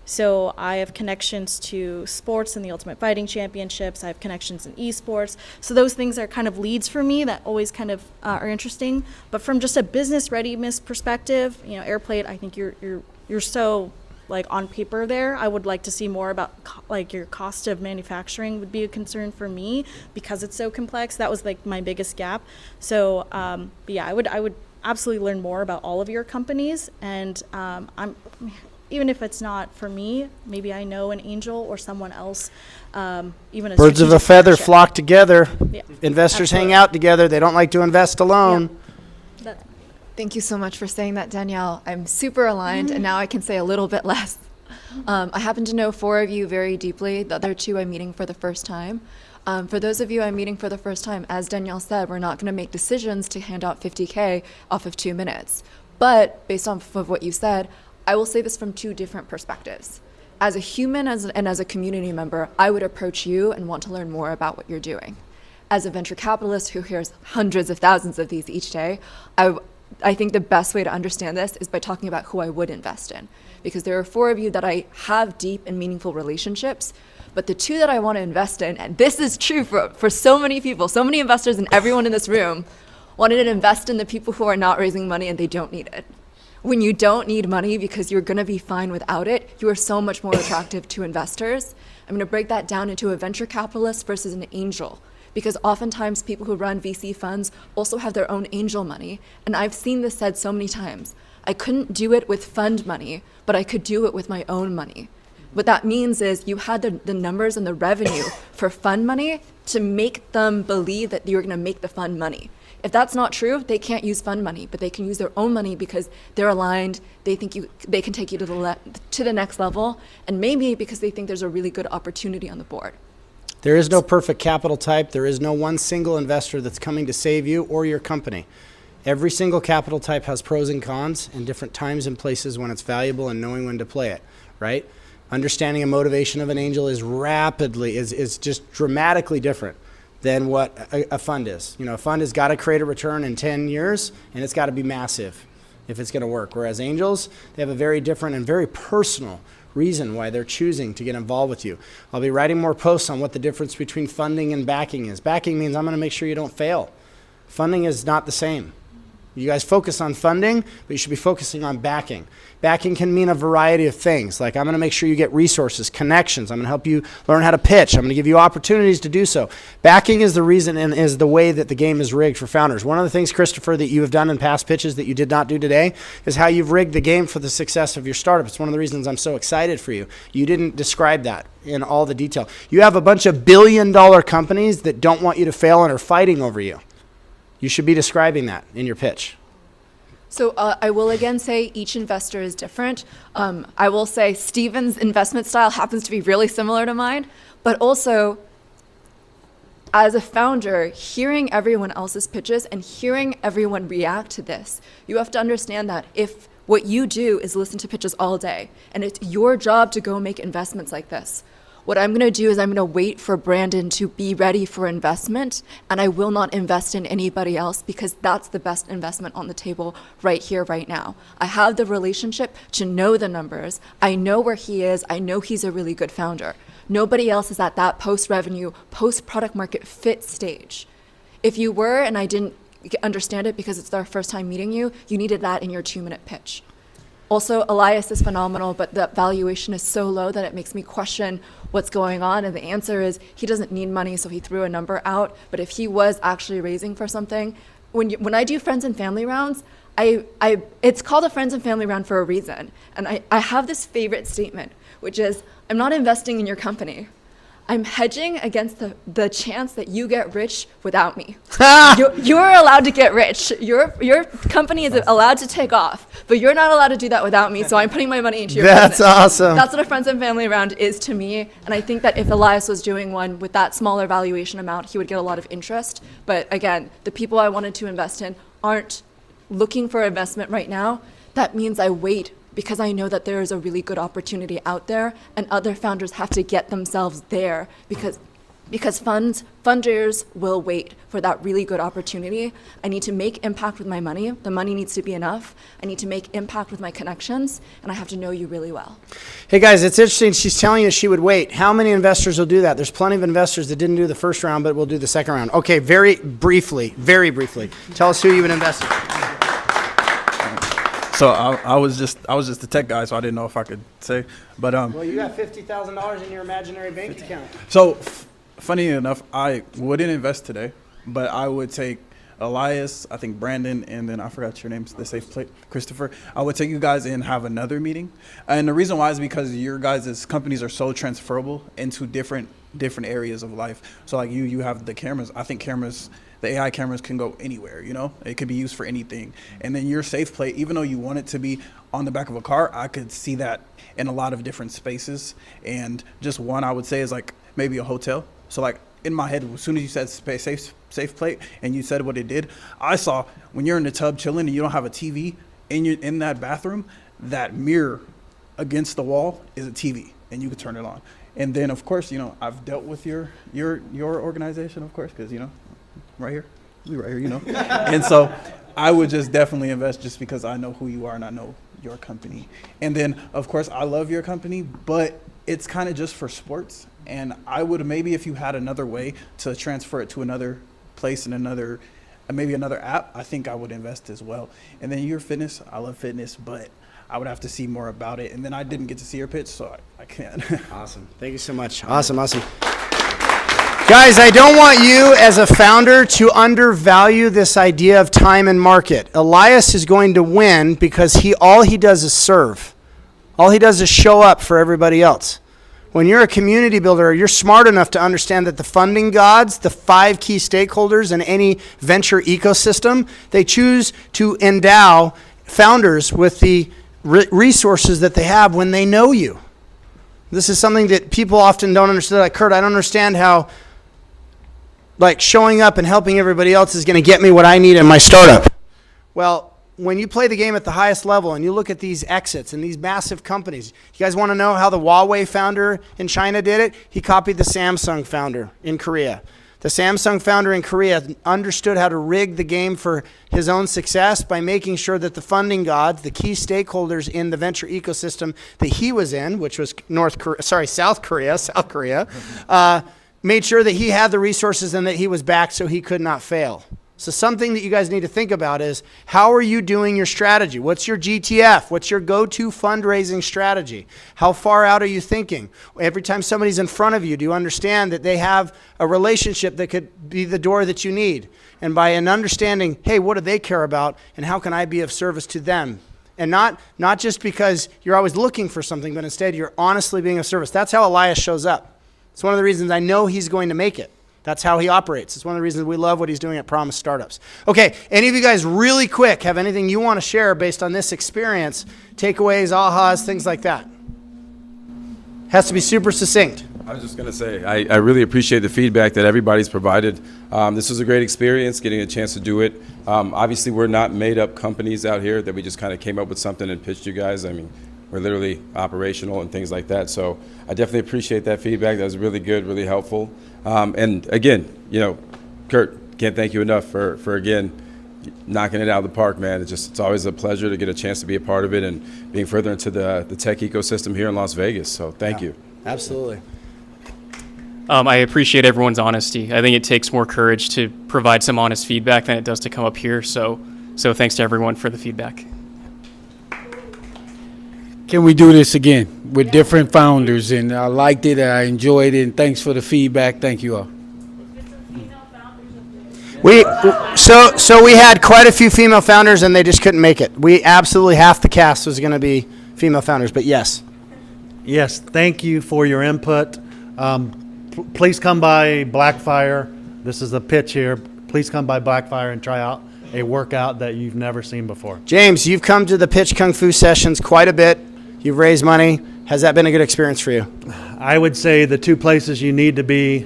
So I have connections to sports and the Ultimate Fighting Championships. I have connections in esports. So those things are kind of leads for me that always kind of are interesting. But from just a business readiness perspective, you know, Airplate, I think you're so like on paper there. I would like to see more about like your cost of manufacturing would be a concern for me because it's so complex. That was like my biggest gap. So but yeah, I would absolutely learn more about all of your companies, and even if it's not for me, maybe I know an angel or someone else. Even a birds of a feather partnership. flock together. Yeah, Investors absolutely. hang out together. They don't like to invest alone. Yeah. Thank you so much for saying that, Danielle. I'm super aligned, and now I can say a little bit less. I happen to know 4 of you very deeply. The other 2 I'm meeting for the first time. For those of you I'm meeting for the first time, as Danielle said, we're not going to make decisions to hand out 50K off of 2 minutes. But based off of what you said, I will say this from 2 different perspectives. As a human and as a community member, I would approach you and want to learn more about what you're doing. As a venture capitalist who hears hundreds of thousands of these each day, I think the best way to understand this is by talking about who I would invest in. Because there are 4 of you that I have deep and meaningful relationships, but the 2 that I want to invest in, and this is true for so many people, so many investors and everyone in this room, wanted to invest in the people who are not raising money and they don't need it. When you don't need money because you're going to be fine without it, you are so much more attractive to investors. I'm going to break that down into a venture capitalist versus an angel, because oftentimes people who run VC funds also have their own angel money. And I've seen this said so many times. I couldn't do it with fund money, but I could do it with my own money. What that means is you had the numbers and the revenue for fund money to make them believe that you're going to make the fund money. If that's not true, they can't use fund money, but they can use their own money because they're aligned. They think they can take you to the next level, and maybe because they think there's a really good opportunity on the board. There is no perfect capital type. There is no one single investor that's coming to save you or your company. Every single capital type has pros and cons and different times and places when it's valuable and knowing when to play it, right? Understanding and motivation of an angel is just dramatically different than what a fund is. You know, a fund has got to create a return in 10 years, and it's got to be massive if it's going to work. Whereas angels, they have a very different and very personal reason why they're choosing to get involved with you. I'll be writing more posts on what the difference between funding and backing is. Backing means I'm going to make sure you don't fail. Funding is not the same. You guys focus on funding, but you should be focusing on backing. Backing can mean a variety of things. Like, I'm going to make sure you get resources, connections. I'm going to help you learn how to pitch. I'm going to give you opportunities to do so. Backing is the reason and is the way that the game is rigged for founders. One of the things, Christopher, that you have done in past pitches that you did not do today is how you've rigged the game for the success of your startup. It's one of the reasons I'm so excited for you. You didn't describe that in all the detail. You have a bunch of billion-dollar companies that don't want you to fail and are fighting over you. You should be describing that in your pitch. So I will again say each investor is different. I will say Steven's investment style happens to be really similar to mine, but also as a founder, hearing everyone else's pitches and hearing everyone react to this, you have to understand that if what you do is listen to pitches all day, and it's your job to go make investments like this, what I'm going to do is I'm going to wait for Brandon to be ready for investment, and I will not invest in anybody else because that's the best investment on the table right here, right now. I have the relationship to know the numbers. I know where he is. I know he's a really good founder. Nobody else is at that post-revenue, post-product market fit stage. If you were and I didn't understand it because it's our first time meeting you, you needed that in your 2-minute pitch. Also, Elias is phenomenal, but the valuation is so low that it makes me question what's going on. And the answer is he doesn't need money, so he threw a number out. But if he was actually raising for something, when I do friends and family rounds, it's called a friends and family round for a reason. And I have this favorite statement, which is, I'm not investing in your company. I'm hedging against the chance that you get rich without me. You're allowed to get rich. Your company is allowed to take off, but you're not allowed to do that without me, so I'm putting my money into your business. That's awesome. That's what a friends and family round is to me, and I think that if Elias was doing one with that smaller valuation amount, he would get a lot of interest. But again, the people I wanted to invest in aren't looking for investment right now. That means I wait because I know that there is a really good opportunity out there, and other founders have to get themselves there because funders will wait for that really good opportunity. I need to make impact with my money. The money needs to be enough. I need to make impact with my connections, and I have to know you really well. Hey guys, it's interesting. She's telling you she would wait. How many investors will do that? There's plenty of investors that didn't do the first round, but will do the second round. Okay, very briefly, tell us who you would invest in. So I was just the tech guy, so I didn't know if I could say. But well, you got $50,000 in your imaginary bank account. So funny enough, I wouldn't invest today, but I would take Elias, I think Brandon, and then I forgot your names, the safe plate, Christopher. I would take you guys and have another meeting. And the reason why is because your guys' companies are so transferable into different areas of life. So like you have the cameras. I think the AI cameras can go anywhere, you know? It could be used for anything. And then your safe plate, even though you want it to be on the back of a car, I could see that in a lot of different spaces. And just one I would say is like maybe a hotel. So like in my head, as soon as you said safe plate and you said what it did, I saw when you're in the tub chilling and you don't have a TV in that bathroom, that mirror against the wall is a TV and you could turn it on. And then of course, you know, I've dealt with your organization, of course, because, you know, right here, you know. And so I would just definitely invest just because I know who you are and I know your company. And then, of course, I love your company, but it's kind of just for sports. And I would maybe if you had another way to transfer it to another place and maybe another app, I think I would invest as well. And then your fitness, I love fitness, but I would have to see more about it. And then I didn't get to see your pitch, so I can't. Awesome. Thank you so much. Awesome. Guys, I don't want you as a founder to undervalue this idea of time and market. Elias is going to win because all he does is serve. All he does is show up for everybody else. When you're a community builder, you're smart enough to understand that the funding gods, the 5 key stakeholders in any venture ecosystem, they choose to endow founders with the resources that they have when they know you. This is something that people often don't understand. Like, Kurt, I don't understand how like showing up and helping everybody else is going to get me what I need in my startup. Well, when you play the game at the highest level and you look at these exits and these massive companies, you guys want to know how the Huawei founder in China did it? He copied the Samsung founder in Korea. The Samsung founder in Korea understood how to rig the game for his own success by making sure that the funding gods, the key stakeholders in the venture ecosystem that he was in, which was South Korea, made sure that he had the resources and that he was backed so he could not fail. So something that you guys need to think about is, how are you doing your strategy? What's your GTF? What's your go-to fundraising strategy? How far out are you thinking? Every time somebody's in front of you, do you understand that they have a relationship that could be the door that you need? And by an understanding, hey, what do they care about and how can I be of service to them? And not just because you're always looking for something, but instead you're honestly being of service. That's how Elias shows up. It's one of the reasons I know he's going to make it. That's how he operates. It's one of the reasons we love what he's doing at Promise Startups. Okay, any of you guys really quick have anything you want to share based on this experience? Takeaways, ahas, things like that. Has to be super succinct. I was just going to say, I really appreciate the feedback that everybody's provided. This was a great experience, getting a chance to do it. Obviously, we're not made-up companies out here that we just kind of came up with something and pitched you guys. I mean, we're literally operational and things like that. So I definitely appreciate that feedback. That was really good, really helpful. And again, Kurt, can't thank you enough for again, knocking it out of the park, man. It's always a pleasure to get a chance to be a part of it and being further into the tech ecosystem here in Las Vegas. So thank you. Absolutely. I appreciate everyone's honesty. I think it takes more courage to provide some honest feedback than it does to come up here. So thanks to everyone for the feedback. Can we do this again with different founders? And I liked it, I enjoyed it, and thanks for the feedback. Thank you all. So we had quite a few female founders and they just couldn't make it. We absolutely, half the cast was going to be female founders, but yes. Yes, thank you for your input. Please come by Blackfire. This is the pitch here. Please come by Blackfire and try out a workout that you've never seen before. James, you've come to the Pitch Kung Fu sessions quite a bit. You've raised money. Has that been a good experience for you? I would say the two places you need to be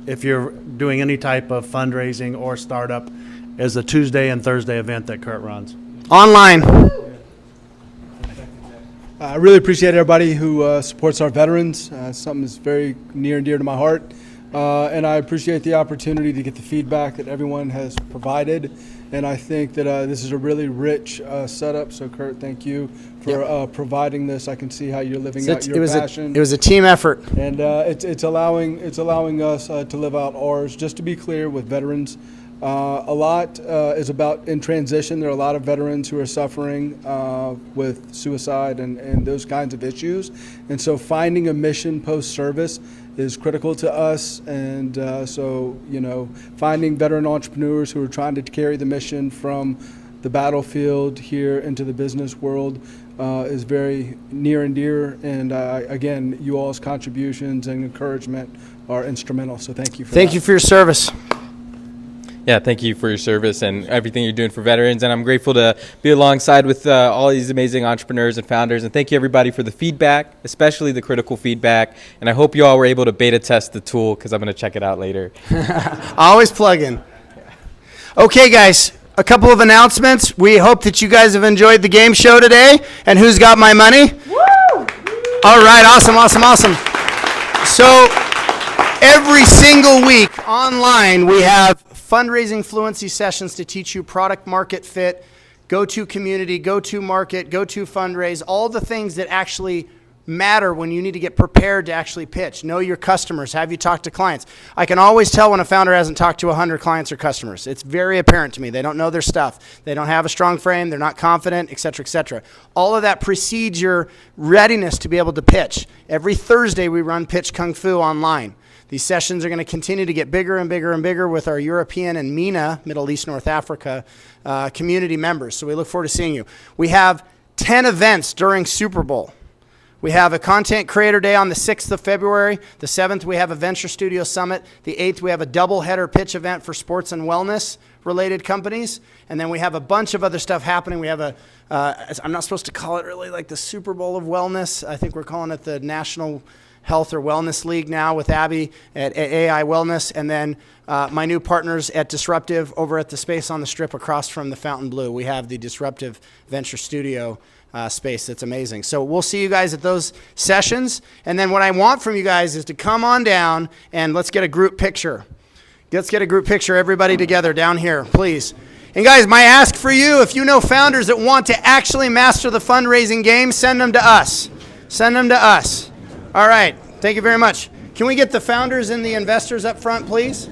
if you're doing any type of fundraising or startup is the Tuesday and Thursday event that Kurt runs. Online. I really appreciate everybody who supports our veterans. Something that's very near and dear to my heart. And I appreciate the opportunity to get the feedback that everyone has provided. And I think that this is a really rich setup. So, Kurt, thank you for providing this. I can see how you're living out your passion. It was a team effort. And it's allowing us to live out ours. Just to be clear with veterans, a lot is about in transition. There are a lot of veterans who are suffering with suicide and those kinds of issues. And so finding a mission post-service is critical to us, and so finding veteran entrepreneurs who are trying to carry the mission from the battlefield here into the business world is very near and dear, and again, you all's contributions and encouragement are instrumental, so thank you for that. Thank you for your service. Yeah, thank you for your service and everything you're doing for veterans. And I'm grateful to be alongside with all these amazing entrepreneurs and founders. And thank you, everybody, for the feedback, especially the critical feedback. And I hope you all were able to beta test the tool because I'm going to check it out later. Always plug in. Okay, guys, a couple of announcements. We hope that you guys have enjoyed the game show today. And who's got my money? Woo! All right, awesome. So every single week online, we have fundraising fluency sessions to teach you product market fit, go-to community, go-to market, go-to fundraise, all the things that actually matter when you need to get prepared to actually pitch. Know your customers. Have you talked to clients? I can always tell when a founder hasn't talked to 100 clients or customers. It's very apparent to me. They don't know their stuff. They don't have a strong frame. They're not confident, et cetera, et cetera. All of that precedes your readiness to be able to pitch. Every Thursday, we run Pitch Kung Fu online. These sessions are going to continue to get bigger and bigger and bigger with our European and MENA, Middle East, North Africa, community members. So we look forward to seeing you. We have 10 events during Super Bowl. We have a Content Creator Day on the 6th of February. The 7th, we have a Venture Studio Summit. The 8th, we have a double-header pitch event for sports and wellness-related companies. And then we have a bunch of other stuff happening. We have I'm not supposed to call it really like the Super Bowl of wellness. I think we're calling it the National Health or Wellness League now with Abby at AI Wellness, and then my new partners at Disruptive over at the space on the Strip across from the Fountain Blue. We have the Disruptive Venture Studio space that's amazing. So we'll see you guys at those sessions. And then what I want from you guys is to come on down and let's get a group picture. Let's get a group picture, everybody together down here, please. And guys, my ask for you, if you know founders that want to actually master the fundraising game, send them to us. Send them to us. All right, thank you very much. Can we get the founders and the investors up front, please?